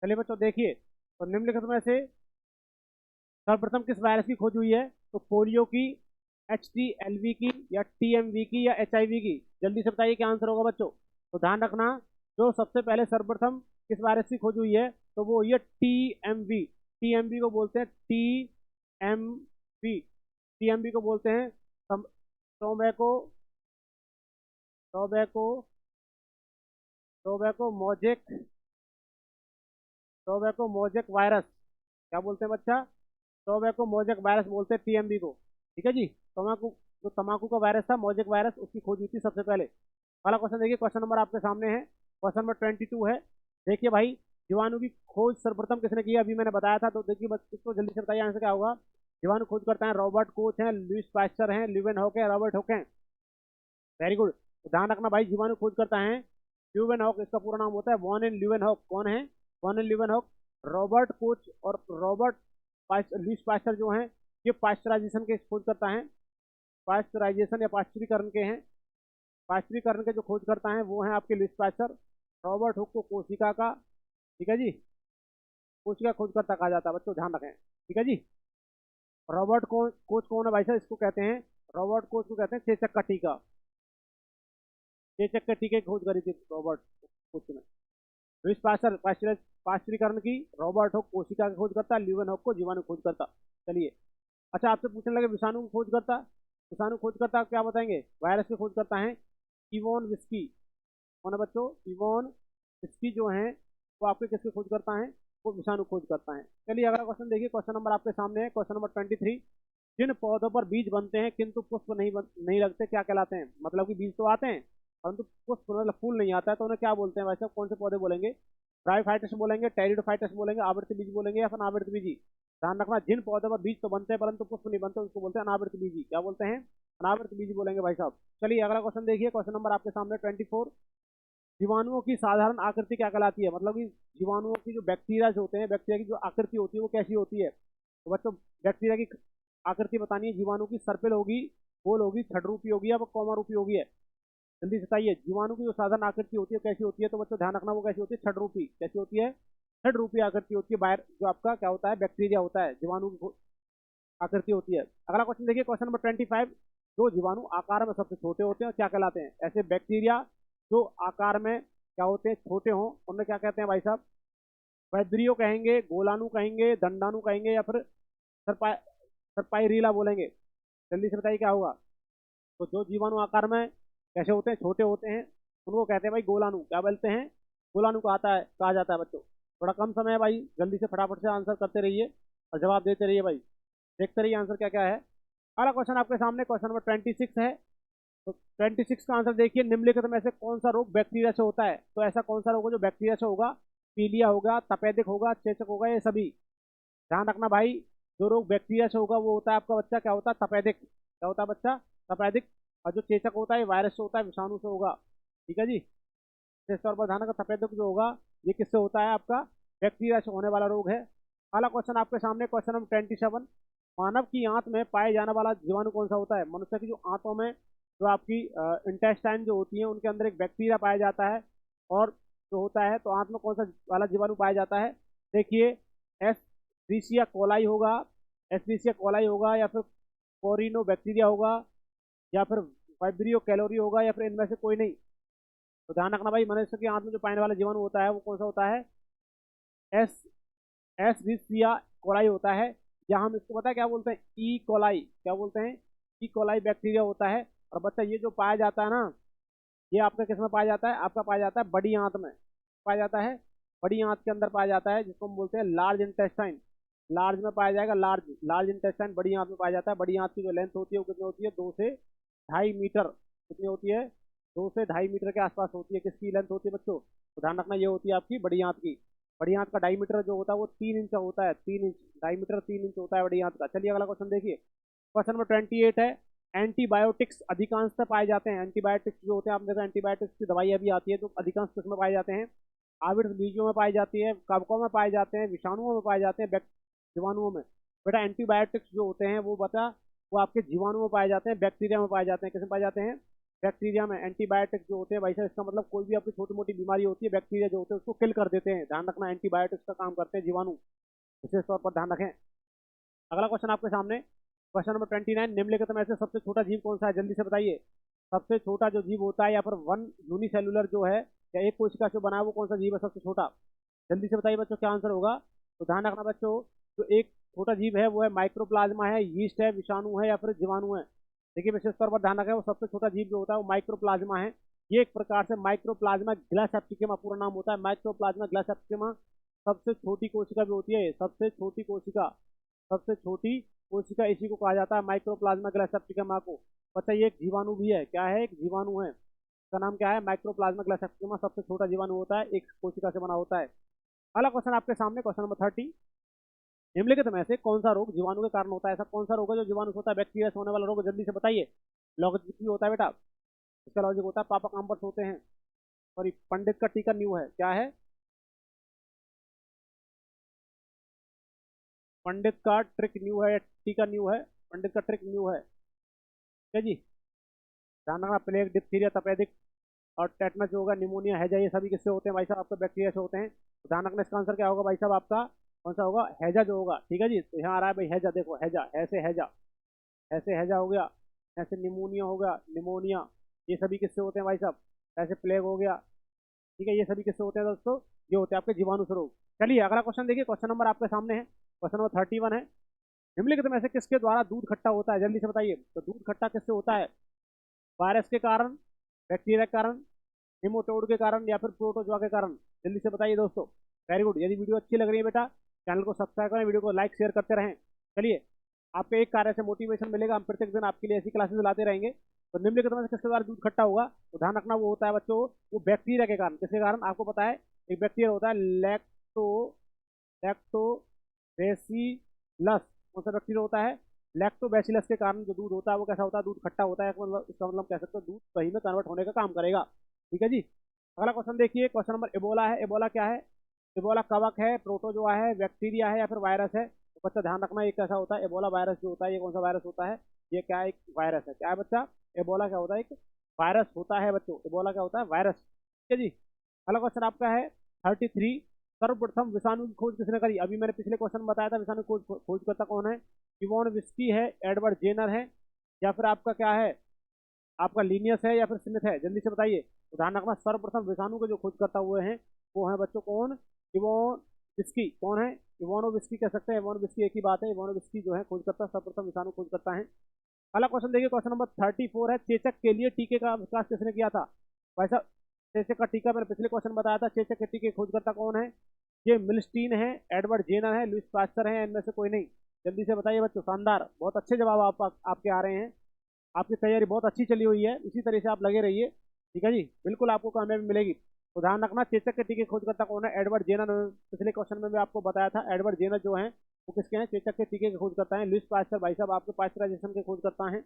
चलिए बच्चों देखिए, तो निम्नलिखित में से सर्वप्रथम किस वायरस की खोज हुई है? तो पोलियो की, HTLV की, या TMV की, या HIV की? जल्दी से बताइए क्या आंसर होगा बच्चों। तो ध्यान रखना, जो सबसे पहले सर्वप्रथम किस वायरस की खोज हुई है तो वो हुई है TMV। TMV को बोलते हैं TMV। TMV को बोलते हैं tobacco tobacco tobacco mosaic tobacco mosaic virus. क्या बोलते हैं बच्चा? टोबैको मोजेक वायरस बोलते हैं TMV को। ठीक है जी। तम्बाकू, जो तम्बाकू का वायरस था मोजेक वायरस, उसकी खोज हुई थी सबसे पहले। पहला क्वेश्चन देखिए, क्वेश्चन नंबर आपके सामने है, क्वेश्चन नंबर 22 है। देखिए भाई, जीवाणु की खोज सर्वप्रथम किसने की है? अभी मैंने बताया था, तो देखिए इसको जल्दी से बताइए आंसर क्या होगा। जीवाणु खोज करता है रॉबर्ट कोच हैं, लुईस पास्चर हैं, ल्यूवेन हॉक है, रॉबर्ट हॉक हैं। Very good. तो ध्यान रखना भाई, जीवाणु खोज करता है ल्यूवेन हॉक, इसका पूरा नाम होता है वॉन एंड ल्यूवेन हॉक। कौन है? Van and Leeuwenhoek. Robert Koch और लुईस पास्चर जो हैं, ये पास्चराइजेशन के खोज करता है। पास्चराइजेशन या पाश्चुरीकरण के हैं। पाश्चुरीकरण के जो खोज करता है वो हैं आपके लुईस पास्चर। रॉबर्ट हुक को कोशिका का, ठीक है जी, कोशिका खोजकर्ता कहा जाता है बच्चों, ध्यान रखें। ठीक है जी। रॉबर्ट कोच कौन है भाई साहब? इसको कहते हैं, रॉबर्ट कोच को कहते हैं चेचक का टीका। चेचक के टीके की खोज करी थी रॉबर्ट कोच ने। लुईस पास्चर पाश्चुरीकरण की, रॉबर्ट हुक कोशिका की खोज करता, ल्यूवेन हुक को जीवाणु खोज करता। चलिए, अच्छा आपसे पूछने लगे विषाणु की खोज करता। विषाणु खोज करता क्या बताएंगे? वायरस की खोज करता है इवोन विस्की। कौन है बच्चों? इवोन विस्की जो है वो आपके किसकी खोज करता है? वो विषाणु खोज करता है। चलिए अगला क्वेश्चन देखिए, क्वेश्चन नंबर आपके सामने है, क्वेश्चन नंबर 23। जिन पौधों पर बीज बनते हैं किंतु पुष्प नहीं लगते, क्या कहलाते हैं? मतलब कि बीज तो आते हैं परंतु पुष्प मतलब फूल नहीं आता है, तो उन्हें क्या बोलते हैं वैसे? कौन से पौधे बोलेंगे? ब्रायोफाइटस बोलेंगे, टेरिडोफाइटस बोलेंगे, आवृत्ति बीज बोलेंगे, या फिर अनावृत बीजी? ध्यान रखना, जिन पौधों पर बीज तो बनते हैं परंतु पुष्प नहीं बनते उसको बोलते हैं अनावृत बीजी। क्या बोलते हैं? अनावृत बीज बोलेंगे भाई साहब। चलिए अगला क्वेश्चन देखिए, क्वेश्चन नंबर आपके सामने 24। जीवाणुओं की साधारण आकृति क्या कहलाती है? मतलब कि जीवाणुओं की जो बैक्टीरिया होते हैं, बैक्टीरिया की जो आकृति होती है वो कैसी होती है? तो बच्चों बैक्टीरिया की आकृति बतानी है। जीवाणु की सर्पिल होगी, गोल होगी, छठरूपी होगी या कौमा रूपी होगी है? जल्दी से बताइए। जीवाणु की जो साधारण आकृति होती है कैसी होती है? तो बच्चों ध्यान रखना वो कैसी होती है? छठरूपी। कैसी होती है? छठरूपी आकृति होती है। बाहर जो आपका क्या होता है, बैक्टीरिया होता है, जीवाणु की आकृति होती है। अगला क्वेश्चन देखिए, क्वेश्चन नंबर 25। जो जीवाणु आकार में सबसे छोटे होते हैं क्या कहलाते हैं? ऐसे बैक्टीरिया जो आकार में क्या होते हैं, छोटे हों, उन्हें क्या कहते हैं भाई साहब? वैद्रियो कहेंगे, गोलाणु कहेंगे, दंडाणु कहेंगे या फिर सरपा सरपाइरीला बोलेंगे? जल्दी से बताइए क्या होगा। तो जो जीवाणु आकार में कैसे होते हैं, छोटे होते हैं, उनको कहते हैं भाई गोलाणु। क्या बोलते हैं? गोलाणु कहा जाता है बच्चों। थोड़ा कम समय है भाई, जल्दी से फटाफट से आंसर करते रहिए और जवाब देते रहिए भाई। देखते रहिए आंसर क्या क्या है। अगला क्वेश्चन आपके सामने क्वेश्चन नंबर 26 है। तो 26 का आंसर देखिए, निम्नलिखित में से कौन सा रोग बैक्टीरिया से होता है? तो ऐसा कौन सा रोग है जो बैक्टीरिया से होगा? पीलिया होगा, तपेदिक होगा, चेचक होगा, ये सभी। ध्यान रखना भाई, जो रोग बैक्टीरिया से होगा वो होता है आपका बच्चा क्या होता है? तपेदिक। क्या होता है बच्चा? तपेदिक। और जो चेचक होता है वायरस से होता है, विषाणु से होगा। ठीक है जी। इस तौर पर ध्यान रखना, तपेदिक जो होगा ये किससे होता है? आपका बैक्टीरिया से होने वाला रोग है। अगला क्वेश्चन आपके सामने क्वेश्चन नंबर 27। मानव की आंत में पाए जाने वाला जीवाणु कौन सा होता है? मनुष्य की जो आंतों में जो आपकी इंटेस्टाइन जो होती है उनके अंदर एक बैक्टीरिया पाया जाता है। और जो होता है तो आंत में कौन सा वाला जीवाणु पाया जाता है? देखिए, एस्ट्रीशिया कोलाई होगा, एस्ट्रीशिया कोलाई होगा या फिर कोरिनो बैक्टीरिया होगा या फिर वाइब्रियो कैलोरी होगा या फिर इनमें से कोई नहीं। तो ध्यान रखना भाई, मनुष्य की आंत में जो पाने वाला जीवाणु होता है वो कौन सा होता है? एस एस्ट्रीशिया कोलाई होता है, या हम इसको पता है क्या बोलते हैं? E coli. क्या बोलते हैं? ई कोलाई बैक्टीरिया होता है। और बच्चा ये जो पाया जाता है ना, ये आपका किस में पाया जाता है? आपका पाया जाता है बड़ी आंत में। पाया जाता है बड़ी आंत के अंदर पाया जाता है, जिसको हम बोलते हैं लार्ज इंटेस्टाइन। लार्ज में पाया जाएगा, लार्ज लार्ज इंटेस्टाइन बड़ी आंत में पाया जाता है। बड़ी आंत की जो लेंथ होती है वो कितनी होती है? 2 से 2.5 मीटर। कितनी होती है? 2 से 2.5 मीटर के आसपास होती है। किसकी लेंथ होती है बच्चों? तो ध्यान रखना, ये होती है आपकी बड़ी आंत की। बड़ी आंत का डाईमीटर जो होता है वो 3 इंच होता है। 3 इंच डाईमीटर, 3 इंच होता है बड़ी आंत का। चलिए अगला क्वेश्चन देखिए, क्वेश्चन नंबर 28 है। एंटीबायोटिक्स अधिकांशतः पाए जाते हैं। एंटीबायोटिक्स जो होते हैं, आपने देखा एंटीबायोटिक्स की दवाइयाँ भी आती है, तो अधिकांश किस में पाए जाते हैं? आविर्त बीजों में पाई जाती है, कवकों में पाए जाते हैं, विषाणुओं में पाए जाते हैं, जीवाणुओं में। बेटा एंटीबायोटिक्स जो होते हैं वो बता, वो आपके जीवाणुओं में पाए जाते हैं, बैक्टीरिया में पाए जाते हैं। किसमें पाए जाते हैं? बैक्टीरिया में। एंटीबायोटिक्स जो होते हैं भाई साहब, इसका मतलब कोई भी आपकी छोटी मोटी बीमारी होती है, बैक्टीरिया जो होते हैं उसको किल कर देते हैं। ध्यान रखना, एंटीबायोटिक्स का काम करते हैं जीवाणु, विशेष तौर पर ध्यान रखें। अगला क्वेश्चन आपके सामने क्वेश्चन नंबर 29। निम्नलिखित में से सबसे छोटा जीव कौन सा है? जल्दी से बताइए। सबसे छोटा जो जीव होता है या फिर वन यूनिसेलुलर जो है, या एक कोशिका से बना है, वो कौन सा जीव है सबसे छोटा? जल्दी से बताइए बच्चों, क्या आंसर होगा। तो ध्यान रखना बच्चों, जो एक छोटा जीव है वो है माइक्रोप्लाज्मा है, यीस्ट है, विषाणु है या फिर जीवाणु है? देखिए विशेष तौर पर ध्यान रखें, वो सबसे छोटा जीव जो होता है वो माइक्रोप्लाज्मा है। ये एक प्रकार से माइक्रोप्लाज्मा ग्लासेप्टिकम पूरा नाम होता है। माइक्रोप्लाज्मा ग्लासेप्टिकम सबसे छोटी कोशिका भी होती है। सबसे छोटी कोशिका, सबसे छोटी कोशिका इसी को कहा जाता है, माइक्रोप्लाज्मा ग्लासेप्टिकम को। पता है ये एक जीवाणु भी है। क्या है? एक जीवाणु है। इसका नाम क्या है? माइक्रोप्लाज्मा ग्लासेप्टिकम सबसे छोटा जीवाणु होता है, एक कोशिका से बना होता है। अगला क्वेश्चन आपके सामने क्वेश्चन नंबर 30। निम्नलिखित में से कौन सा रोग जीवाणु के कारण होता है? ऐसा कौन सा रोग है जो जीवाणु से होता है? बैक्टीरिया से होने वाला रोग? जल्दी से बताइए। लॉजिक भी होता है बेटा, इसका लॉजिक होता है पापा काम्पर्स होते हैं। सॉरी, पंडित का टीका न्यू है। क्या है? पंडित का ट्रिक न्यू है, टीका न्यू है, पंडित का ट्रिक न्यू है। ठीक है जी। ध्यान रखना, प्लेग, डिप्थीरिया, तपेदिक और टेटनस जो होगा, निमोनिया, हैजा, ये सभी किससे होते हैं भाई साहब? आपका बैक्टीरिया से होते हैं। तो ध्यान रखना, इसका आंसर क्या होगा भाई साहब? आपका कौन सा होगा? हैजा जो होगा। ठीक है जी। तो यहाँ आ रहा है भाई हैजा, देखो हैजा, ऐसे हैजा, ऐसे हैजा हो गया, ऐसे निमोनिया हो गया, निमोनिया, ये सभी किससे होते हैं भाई साहब? ऐसे प्लेग हो गया। ठीक है, ये सभी किससे होते हैं दोस्तों? ये होते हैं आपके जीवाणु से रोग। चलिए अगला क्वेश्चन देखिए, क्वेश्चन नंबर आपके सामने है, क्वेश्चन नंबर 31 है। निम्नलिखित में से किसके द्वारा दूध खट्टा होता है? जल्दी से बताइए। तो दूध खट्टा किससे होता है? वायरस के कारण, बैक्टीरिया के कारण, निमोटोड के कारण या फिर प्रोटोजोआ के कारण? जल्दी से बताइए दोस्तों। Very good. यदि वीडियो अच्छी लग रही है बेटा, चैनल को सब्सक्राइब करें, वीडियो को लाइक शेयर करते रहें। चलिए, आपको एक कार्य से मोटिवेशन मिलेगा, हम प्रत्येक दिन आपके लिए ऐसी क्लासेस लाते रहेंगे। तो निम्नलिखित में से किसके द्वारा दूध खट्टा होगा? तो ध्यान रखना, वो होता है बच्चों, वो बैक्टीरिया के कारण। किसके कारण? आपको पता है एक बैक्टीरिया होता है लैक्टो लैक्टोबैसिलस। कौन सा बैक्टीरिया होता है? लैक्टोबैसिलस के कारण जो दूध होता है वो कैसा होता है, दूध खट्टा होता है, मतलब इसका मतलब कह सकते हो दूध दही में कन्वर्ट होने का काम करेगा। ठीक है जी। अगला क्वेश्चन देखिए, क्वेश्चन नंबर एबोला है। एबोला क्या है? एबोला कवक है, प्रोटोजोआ है, बैक्टीरिया है या फिर वायरस है? तो बच्चा ध्यान रखना ये कैसा होता है, एबोला वायरस जो होता है ये कौन सा वायरस होता है? ये क्या है? एक वायरस है। क्या है बच्चा? एबोला क्या होता है? एक वायरस होता है बच्चों। एबोला क्या होता है? वायरस। ठीक है जी। अगला क्वेश्चन आपका है 33। सर्वप्रथम विषाणु की खोज किसने करी? अभी मैंने पिछले क्वेश्चन में बताया था विषाणु खोजकर्ता कौन है। इवोन विस्की है, एडवर्ड जेनर है, या फिर आपका क्या है, आपका लीनियस है या फिर स्मिथ है? जल्दी से बताइए। तो ध्यान रखना सर्वप्रथम विषाणु के जो खोजकर्ता हुए हैं वो है बच्चों कौन? Yvonne whisky. कौन है? इवोनो विस्की कह सकते हैं, इवोन विस्की एक ही बात है। इवोनो विस्की जो है खोजकर्ता, सर्वप्रथम विषाणु खोजकर्ता है। अगला क्वेश्चन देखिए, क्वेश्चन नंबर 34 है। चेचक के लिए टीके का विकास किसने किया था? भाई साहब चेचक का टीका मैंने पिछले क्वेश्चन बताया था। चेचक के टीके खोजकर्ता कौन है? ये मिल्स्टीन है, एडवर्ड जेनर है, लुइस पास्चर है, इनमें से कोई नहीं। जल्दी से बताइए बच्चों। शानदार, बहुत अच्छे जवाब आपके आ रहे हैं। आपकी तैयारी बहुत अच्छी चली हुई है, इसी तरह से आप लगे रहिए। ठीक है जी, बिल्कुल आपको कामयाबी मिलेगी। तो ध्यान रखना चेचक के टीके खोजकर्ता कौन है? Edward Jenner. पिछले क्वेश्चन में भी आपको बताया था एडवर्ड जेनर जो है वो किसके हैं? चेचक के टीके के खोजकर्ता हैं। लुइस पास्चर भाई साहब आपके पास्चराइजेशन के खोजकर्ता हैं।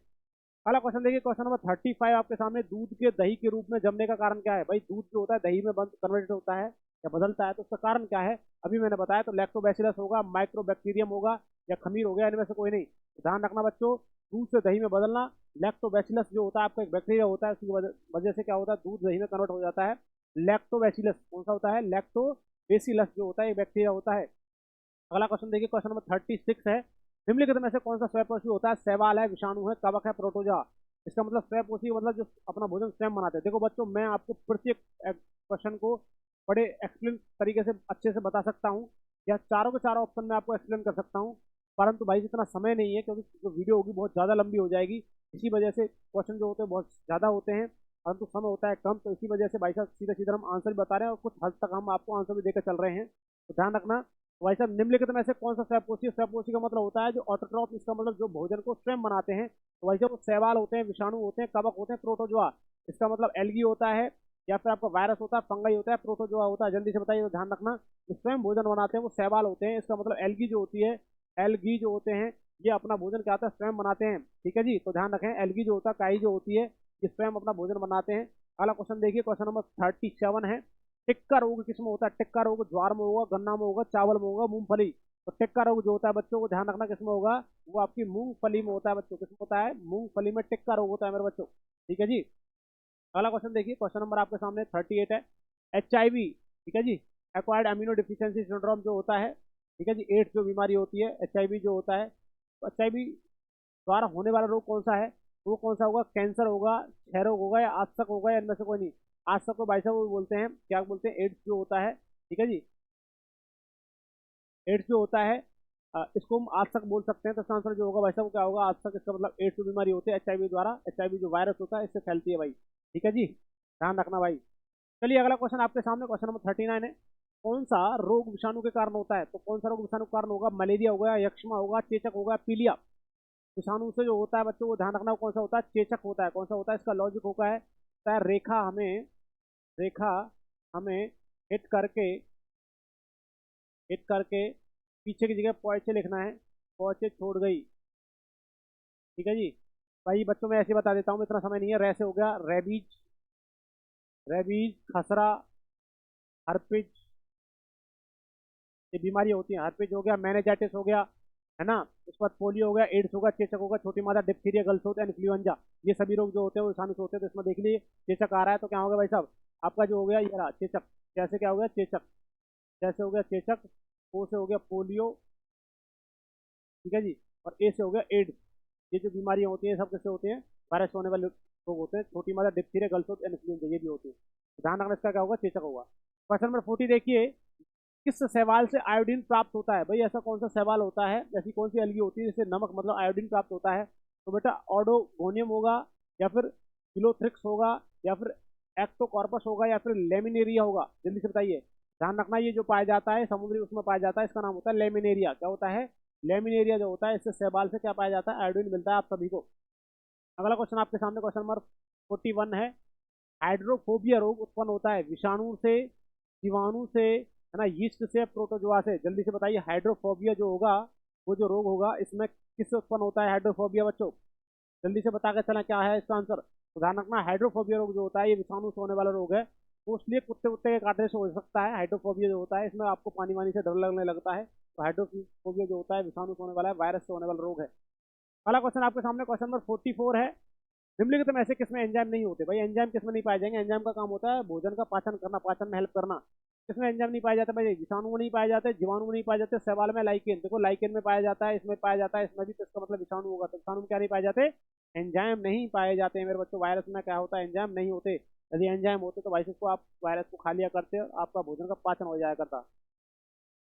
अगला क्वेश्चन देखिए, क्वेश्चन नंबर 35 आपके सामने। दूध के दही के रूप में जमने का कारण क्या है? भाई दूध जो होता है दही में कन्वर्टेड होता है या बदलता है, तो उसका कारण क्या है? अभी मैंने बताया, तो लैक्टोबैसिलस होगा, माइक्रोबैक्टीरियम होगा, या खमीर हो गया, इनमें से कोई नहीं। तो ध्यान रखना बच्चों, दूध से दही में बदलना। लैक्टोबैसिलस जो होता है आपका एक बैक्टीरिया होता है, उसकी वजह से क्या होता है, दूध दही में कन्वर्ट हो जाता है। लैक्टोबैसिलस कौन सा होता है? लैक्टोबैसिलस जो होता है एक बैक्टीरिया होता है। अगला क्वेश्चन देखिए, क्वेश्चन नंबर 36 है। निम्नलिखित में से कौन सा स्वयंपोषी होता है? शैवाल है, विषाणु है, कवक है, प्रोटोजा? इसका मतलब स्वयंपोषी मतलब जो अपना भोजन स्वयं बनाते हैं। देखो बच्चों, मैं आपको फिर से क्वेश्चन को बड़े एक्सप्लेन तरीके से अच्छे से बता सकता हूँ, या चारों के चारों ऑप्शन में आपको एक्सप्लेन कर सकता हूँ, परंतु भाई इतना समय नहीं है, क्योंकि जो वीडियो होगी बहुत ज़्यादा लंबी हो जाएगी। इसी वजह से क्वेश्चन जो होते हैं बहुत ज़्यादा होते हैं, परंतु समय होता है कम, तो इसी वजह से भाई साहब सीधे सीधे हम आंसर भी बता रहे हैं और कुछ हद तक हम आपको आंसर भी देकर चल रहे हैं। तो ध्यान रखना। तो भाई साहब निम्नलिखित में से कौन सा स्वयंपोषी? स्वयंपोषी का मतलब होता है जो ऑटोट्रॉफ, इसका मतलब जो भोजन को स्वयं बनाते हैं। तो भाई साहब वो शैवाल होते हैं, विषाणु होते हैं, कवक होते हैं, प्रोटोजोआ। इसका मतलब एल्गी होता है, या फिर आपका वायरस होता है, फंगाई होता है, प्रोटोजोआ होता है। जल्दी से बताइए। तो ध्यान रखना, जो स्वयं भोजन बनाते हैं वो शैवाल होते हैं। इसका मतलब एल्गी जो होती है, एल्गी जो होते हैं ये अपना भोजन क्या होता है, स्वयं बनाते हैं। ठीक है जी। तो ध्यान रखें, एल्गी जो होता है, काई जो होती है, ये स्वयं अपना भोजन बनाते हैं। अगला क्वेश्चन देखिए, क्वेश्चन नंबर 37 है। टिक्का रोग किसमें होता है? टिक्का रोग ज्वार में होगा, गन्ना में होगा, चावल में होगा, मूंगफली? तो टिक्का रोग जो होता है बच्चों को ध्यान रखना किसमें होगा, वो आपकी मूंगफली में होता है बच्चों। किसमें होता है? मूंगफली में टिक्का रोग होता है मेरे बच्चों। ठीक है जी। अगला क्वेश्चन देखिए, क्वेश्चन नंबर आपके सामने 38 है। HIV, ठीक है जी, एक्वायर्ड अमीनो डिफिशियंसी सिंड्रोम जो होता है, ठीक है जी, एड्स जो बीमारी होती है, HIV जो होता है, तो HIV द्वारा होने वाला रोग कौन सा है? वो कौन सा होगा? कैंसर होगा, क्षय रोग होगा, या आजतक होगा, या इनमें से कोई नहीं? आजतक को भाई साहब वो बोलते हैं, क्या बोलते हैं, एड्स जो होता है। ठीक है जी, एड्स जो होता है इसको हम आज तक बोल सकते हैं। तो इसका आंसर जो होगा भाई साहब वो क्या होगा? आज तक। इसका मतलब एड्स जो बीमारी होती है HIV द्वारा, HIV जो वायरस होता है इससे फैलती है भाई। ठीक है जी, ध्यान रखना भाई। चलिए अगला क्वेश्चन आपके सामने, क्वेश्चन नंबर 39 है। कौन सा रोग विषाणु के कारण होता है? तो कौन सा रोग विषाणु के कारण होगा? मलेरिया होगा, यक्ष्मा होगा, चेचक होगा, पीलिया? विषाणु से जो होता है बच्चों वो ध्यान रखना, वो कौन सा होता है? चेचक होता है। कौन सा होता है? इसका लॉजिक होता है रेखा हमें हिट करके पीछे की जगह पौचे लिखना है, पौचे छोड़ गई। ठीक है जी। भाई बच्चों में ऐसे बता देता हूँ, इतना समय नहीं है। रे से हो गया रेबीज, खसरा, हर्पिज, ये बीमारी होती है। हर्पिज हो गया, मैनेजाइटिस हो गया, है ना। उसके बाद पोलियो हो गया, एड्स होगा, चेचक होगा, छोटी मादा, डिप्थीरिया, गलसोट, इन्फ्लुएंजा। ये सभी रोग जो होते हैं वो विषाणु से होते हैं। तो इसमें देख लीजिए चेचक आ रहा है, तो क्या होगा भाई साहब? आपका जो हो गया ये रहा चेचक। कैसे क्या हो गया? चेचक। जैसे हो गया चेचक, ओ से हो गया पोलियो, ठीक है जी, और ए से हो गया एड्स। ये जो बीमारियां होती हैं सब किससे होती हैं? वायरस से होने वाले रोग होते हैं। छोटी मादा, डिप्थीरिया, गलसोट, इन्फ्लुएंजा ये भी होती है। तो ध्यान रखना, इसका क्या होगा? चेचक होगा। क्वेश्चन नंबर 40 देखिए, किस शैवाल से आयोडीन प्राप्त होता है? भाई ऐसा कौन सा शैवाल होता है, ऐसी कौन सी अलगी होती है जिससे नमक मतलब आयोडीन प्राप्त होता है? तो बेटा ऑडोगोनियम होगा, या फिर किलोथ्रिक्स होगा, या फिर एक्टोकॉर्पस होगा, या फिर लेमिनेरिया होगा? जल्दी से बताइए। ध्यान रखना, ये जो पाया जाता है समुद्री उसमें पाया जाता है, इसका नाम होता है लेमिनेरिया। क्या होता है? लेमिनेरिया जो होता है, इससे शैवाल से क्या पाया जाता है? आयोडीन मिलता है आप सभी को। अगला क्वेश्चन आपके सामने, क्वेश्चन नंबर 41 है। हाइड्रोफोबिया रोग उत्पन्न होता है विषाणु से, जीवाणु से, है ना, यीस्ट से, प्रोटोजोआ से? जल्दी से बताइए। हाइड्रोफोबिया जो होगा वो जो रोग होगा इसमें किससे उत्पन्न होता है? हाइड्रोफोबिया बच्चों। जल्दी से बता के चला क्या है इसका आंसर। तो ध्यान रखना, हाइड्रोफोबिया रोग जो होता है ये विषाणु से होने वाला रोग है। तो इसलिए कुत्ते कुत्ते के काटने से हो सकता है। हाइड्रोफोबिया जो होता है इसमें आपको पानी वानी से डर लगने लगता है। तो हाइड्रोफोबिया जो होता है विषाणु से होने वाला है, वायरस से होने वाला रोग है। पहला क्वेश्चन आपके सामने, क्वेश्चन नंबर 44 है। निम्नलिखित में ऐसे किसमें एंजाइम नहीं होते? भाई एंजाइम किसमें नहीं पाए जाएंगे? एंजाइम का काम होता है भोजन का पाचन करना, पाचन में हेल्प करना। किसमें एंजाइम नहीं पाए जाते? भाई विषाणु में नहीं पाए जाते, जीवाणु में नहीं पाए जाते, शैवाल में लाइकेन। देखो लाइकेन में पाया जाता है, इसमें पाया जाता है, इसमें भी, तो इसका मतलब विषाणु होगा। तो विषाणु में क्या नहीं पाए जाते? एंजाइम नहीं पाए जाते हैं मेरे बच्चों। वायरस में क्या होता है? एंजाइम नहीं होते। यदि एंजाइम होते तो भाई को आप वायरस को खा लिया करते और आपका भोजन का पाचन हो जाया करता।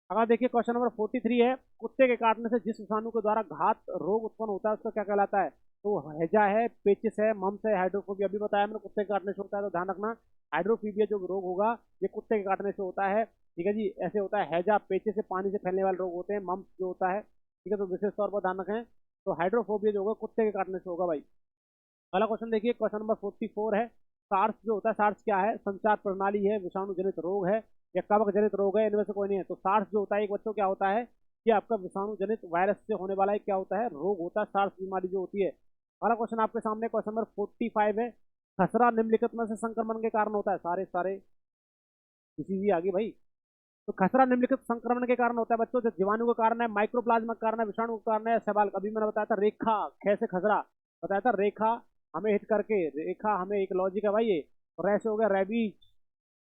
अगर देखिए क्वेश्चन नंबर 43 है, कुत्ते के काटने से जिस विषाणु के द्वारा घात रोग उत्पन्न होता है उसका क्या कहलाता है? तो हैजा है, पेचिस है, मम्स है, हाइड्रोफोबिया। अभी बताया मैंने कुत्ते के काटने से होता है, तो ध्यान रखना हाइड्रोफोबिया जो रोग होगा ये कुत्ते के काटने से होता है। ठीक है जी, ऐसे होता है। हैजा, पेचिस से पानी से फैलने वाले रोग होते हैं। मम्स जो होता है, ठीक है, तो विशेष तौर पर ध्यान रखें। तो हाइड्रोफोबिया जो होगा कुत्ते के काटने से होगा भाई। अगला क्वेश्चन देखिए, क्वेश्चन नंबर 44 है। सार्स जो होता है, सार्स क्या है? संचार प्रणाली है, विषाणु जनित रोग है, या कवक जनित रोग है? इनमें से कोई नहीं है। तो सार्स जो होता है एक बच्चों क्या होता है? ये आपका विषाणु जनित वायरस से होने वाला एक क्या होता है? रोग होता है, सार्स बीमारी जो होती है। अगला क्वेश्चन आपके सामने, क्वेश्चन नंबर 45 है। खसरा निम्नलिखित में से संक्रमण के कारण होता है? सारे सारे किसी भी आगे भाई। तो खसरा निम्नलिखित संक्रमण के कारण होता है बच्चों। जो जीवाणु का कारण है, माइक्रोप्लाज्मा का कारण है, विषाणु का कारण है, सवाल अभी मैंने बताया था रेखा, कैसे खसरा बताया था। रेखा हमें हिट करके, रेखा हमें एक लॉजिक है भाई ये। और ऐसे हो गया रेबीज,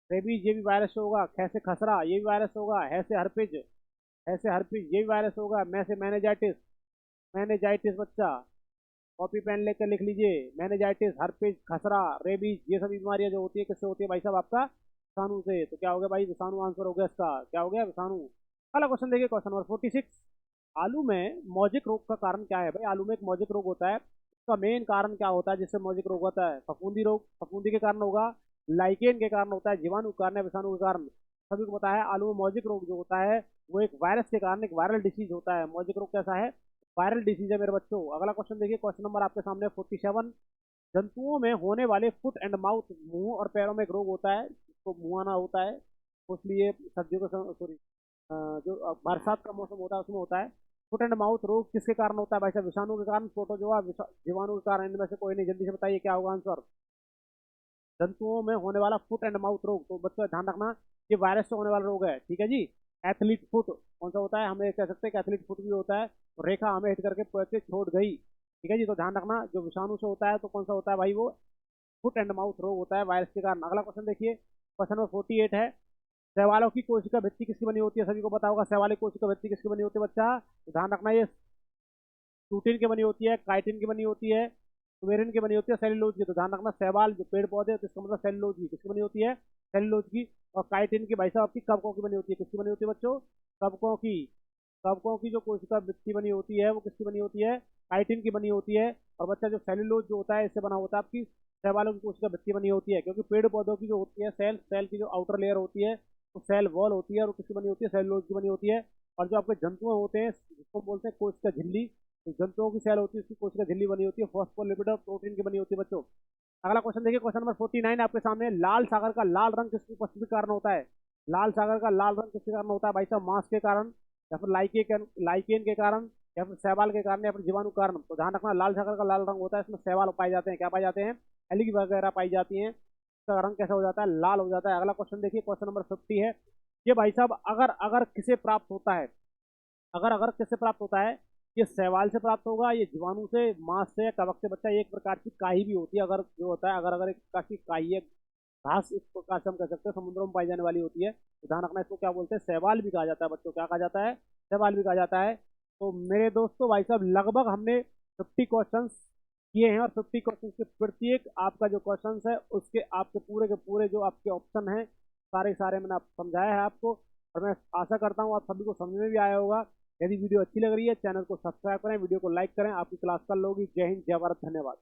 रेबीज ये भी वायरस होगा। कैसे खसरा ये भी वायरस होगा। ऐसे हर्पिज, ऐसे हर्पिज ये भी वायरस होगा। मैं से मैनेजाइटिस, मैनेजाइटिस बच्चा कॉपी पेन लेकर लिख लीजिए। मैनेजाइटिस, हर्पिज, खसरा, रेबीज ये सभी बीमारियां जो होती है किससे होती है भाई साहब? आपका विषाणु से। तो क्या हो गया भाई? विषाणु आंसर हो गया इसका। क्या हो गया? विषाणु। अगला क्वेश्चन देखिए, क्वेश्चन नंबर 46। आलू में मौजिक रोग का कारण क्या है? भाई आलू में एक मौजिक रोग होता है, उसका मेन कारण क्या होता है जिससे मौजिक रोग होता है? फफूंदी रोग, फफूंदी के कारण होगा, लाइकेन के कारण होता है, जीवाणु के कारण है, विषाणु के कारण। सभी को पता है आलू में मौजिक रोग जो होता है वो एक वायरस के कारण, एक वायरल डिसीज होता है। मौजिक रोग कैसा है? वायरल डिसीज है मेरे बच्चों। अगला क्वेश्चन देखिए, क्वेश्चन नंबर आपके सामने 47। जंतुओं में होने वाले फुट एंड माउथ, मुंह और पैरों में एक रोग होता है, तो मुंहाना होता है। इसलिए सर्दियों का, सॉरी, जो बरसात का मौसम होता है उसमें होता है। फुट एंड माउथ रोग किसके कारण होता है भाई साहब? विषाणु के कारण, प्रोटोजोआ, जीवाणु के कारण। इनमें से कोई नहीं। जल्दी से बताइए क्या होगा आंसर। जंतुओं में होने वाला फुट एंड माउथ रोग, तो बच्चों ध्यान रखना ये वायरस से होने वाला रोग है। ठीक है जी। एथलीट फुट कौन सा होता है? हमें कह सकते हैं कि एथलीट फुट भी होता है। और रेखा हमें हिट करके पैसे छोड़ गई। ठीक है जी। तो ध्यान रखना जो विषाणु से होता है तो कौन सा होता है भाई? वो फुट एंड माउथ रोग होता है वायरस के कारण। अगला क्वेश्चन देखिए, क्वेश्चन नंबर 48 है। शैवालों की कोशिका भित्ति किसकी बनी होती है? सभी को पता होगा शैवालिक कोशिका भित्ति किसकी बनी होती है बच्चा? तो ध्यान रखना ये प्रोटीन की बनी होती है, काइटिन की बनी होती है, सुमेरिन की बनी होती है, सेलुलोज की। तो ध्यान रखना शैवाल जो पेड़ पौधे हैं तो इसका मतलब सेलुलोज की किसकी बनी होती है? सेलुलोज की। और काइटिन की भाई साहब आपकी कवकों की बनी होती है। किसकी बनी होती है बच्चों? कवकों की। कवकों की जो कोशिका भित्ति बनी होती है वो किसकी बनी होती है? काइटिन की बनी होती है। और बच्चा जो सेलुलोज जो होता है इससे बना होता है आपकी शैवालों की कोशिका भित्ति बनी होती है। क्योंकि पेड़ पौधों की जो होती है सेल, सेल की जो आउटर लेयर होती है वो सेल वॉल होती है और वो किसकी बनी होती है? सेलुलोज की बनी होती है। और जो आपके जंतु होते हैं जिसको बोलते हैं कोशिका झिल्ली, तो जंतुओं की सेल होती है उसकी कोशिका झिल्ली बनी होती है, फॉस्फोलिपिड और प्रोटीन की बनी होती है बच्चों। अगला क्वेश्चन देखिए, क्वेश्चन नंबर 49 आपके सामने। लाल सागर का लाल रंग किसकी उपस्थिति के कारण होता है? लाल सागर का लाल रंग किसके कारण होता है भाई साहब? मांस के कारण, या फिर लाइकेन के कारण, या फिर शैवाल के कारण, या फिर जीवाणु के कारण। तो ध्यान रखना लाल सागर का लाल रंग होता है, इसमें शैवाल पाए जाते हैं। क्या पाए जाते हैं? एलगी वगैरह पाई जाती हैं। इसका रंग कैसा हो जाता है? लाल हो जाता है। अगला क्वेश्चन देखिए, क्वेश्चन नंबर 50 है। ये भाई साहब अगर अगर किसे प्राप्त होता है? अगर अगर किससे प्राप्त होता है? ये शैवाल से प्राप्त होगा, ये जीवाणु से, मांस से, कवक से। बच्चा ये एक प्रकार की काई भी होती है। अगर जो होता है अगर अगर एक प्रकार की काई है, घास इस प्रकार से हम कह सकते हैं, समुद्रों में पाई जाने वाली होती है। तो ध्यान रखना इसको क्या बोलते हैं? शैवाल भी कहा जाता है बच्चों। क्या कहा जाता है? शैवाल भी कहा जाता है। तो मेरे दोस्तों भाई साहब लगभग हमने 50 क्वेश्चन किए हैं और 50 क्वेश्चन के प्रत्येक आपका जो क्वेश्चन है उसके आपके पूरे के पूरे जो आपके ऑप्शन हैं सारे सारे मैंने आप समझाया है आपको। और मैं आशा करता हूँ आप सभी को समझ में भी आया होगा। यदि वीडियो अच्छी लग रही है चैनल को सब्सक्राइब करें, वीडियो को लाइक करें। आपकी क्लास कल होगी। जय हिंद, जय भारत, धन्यवाद।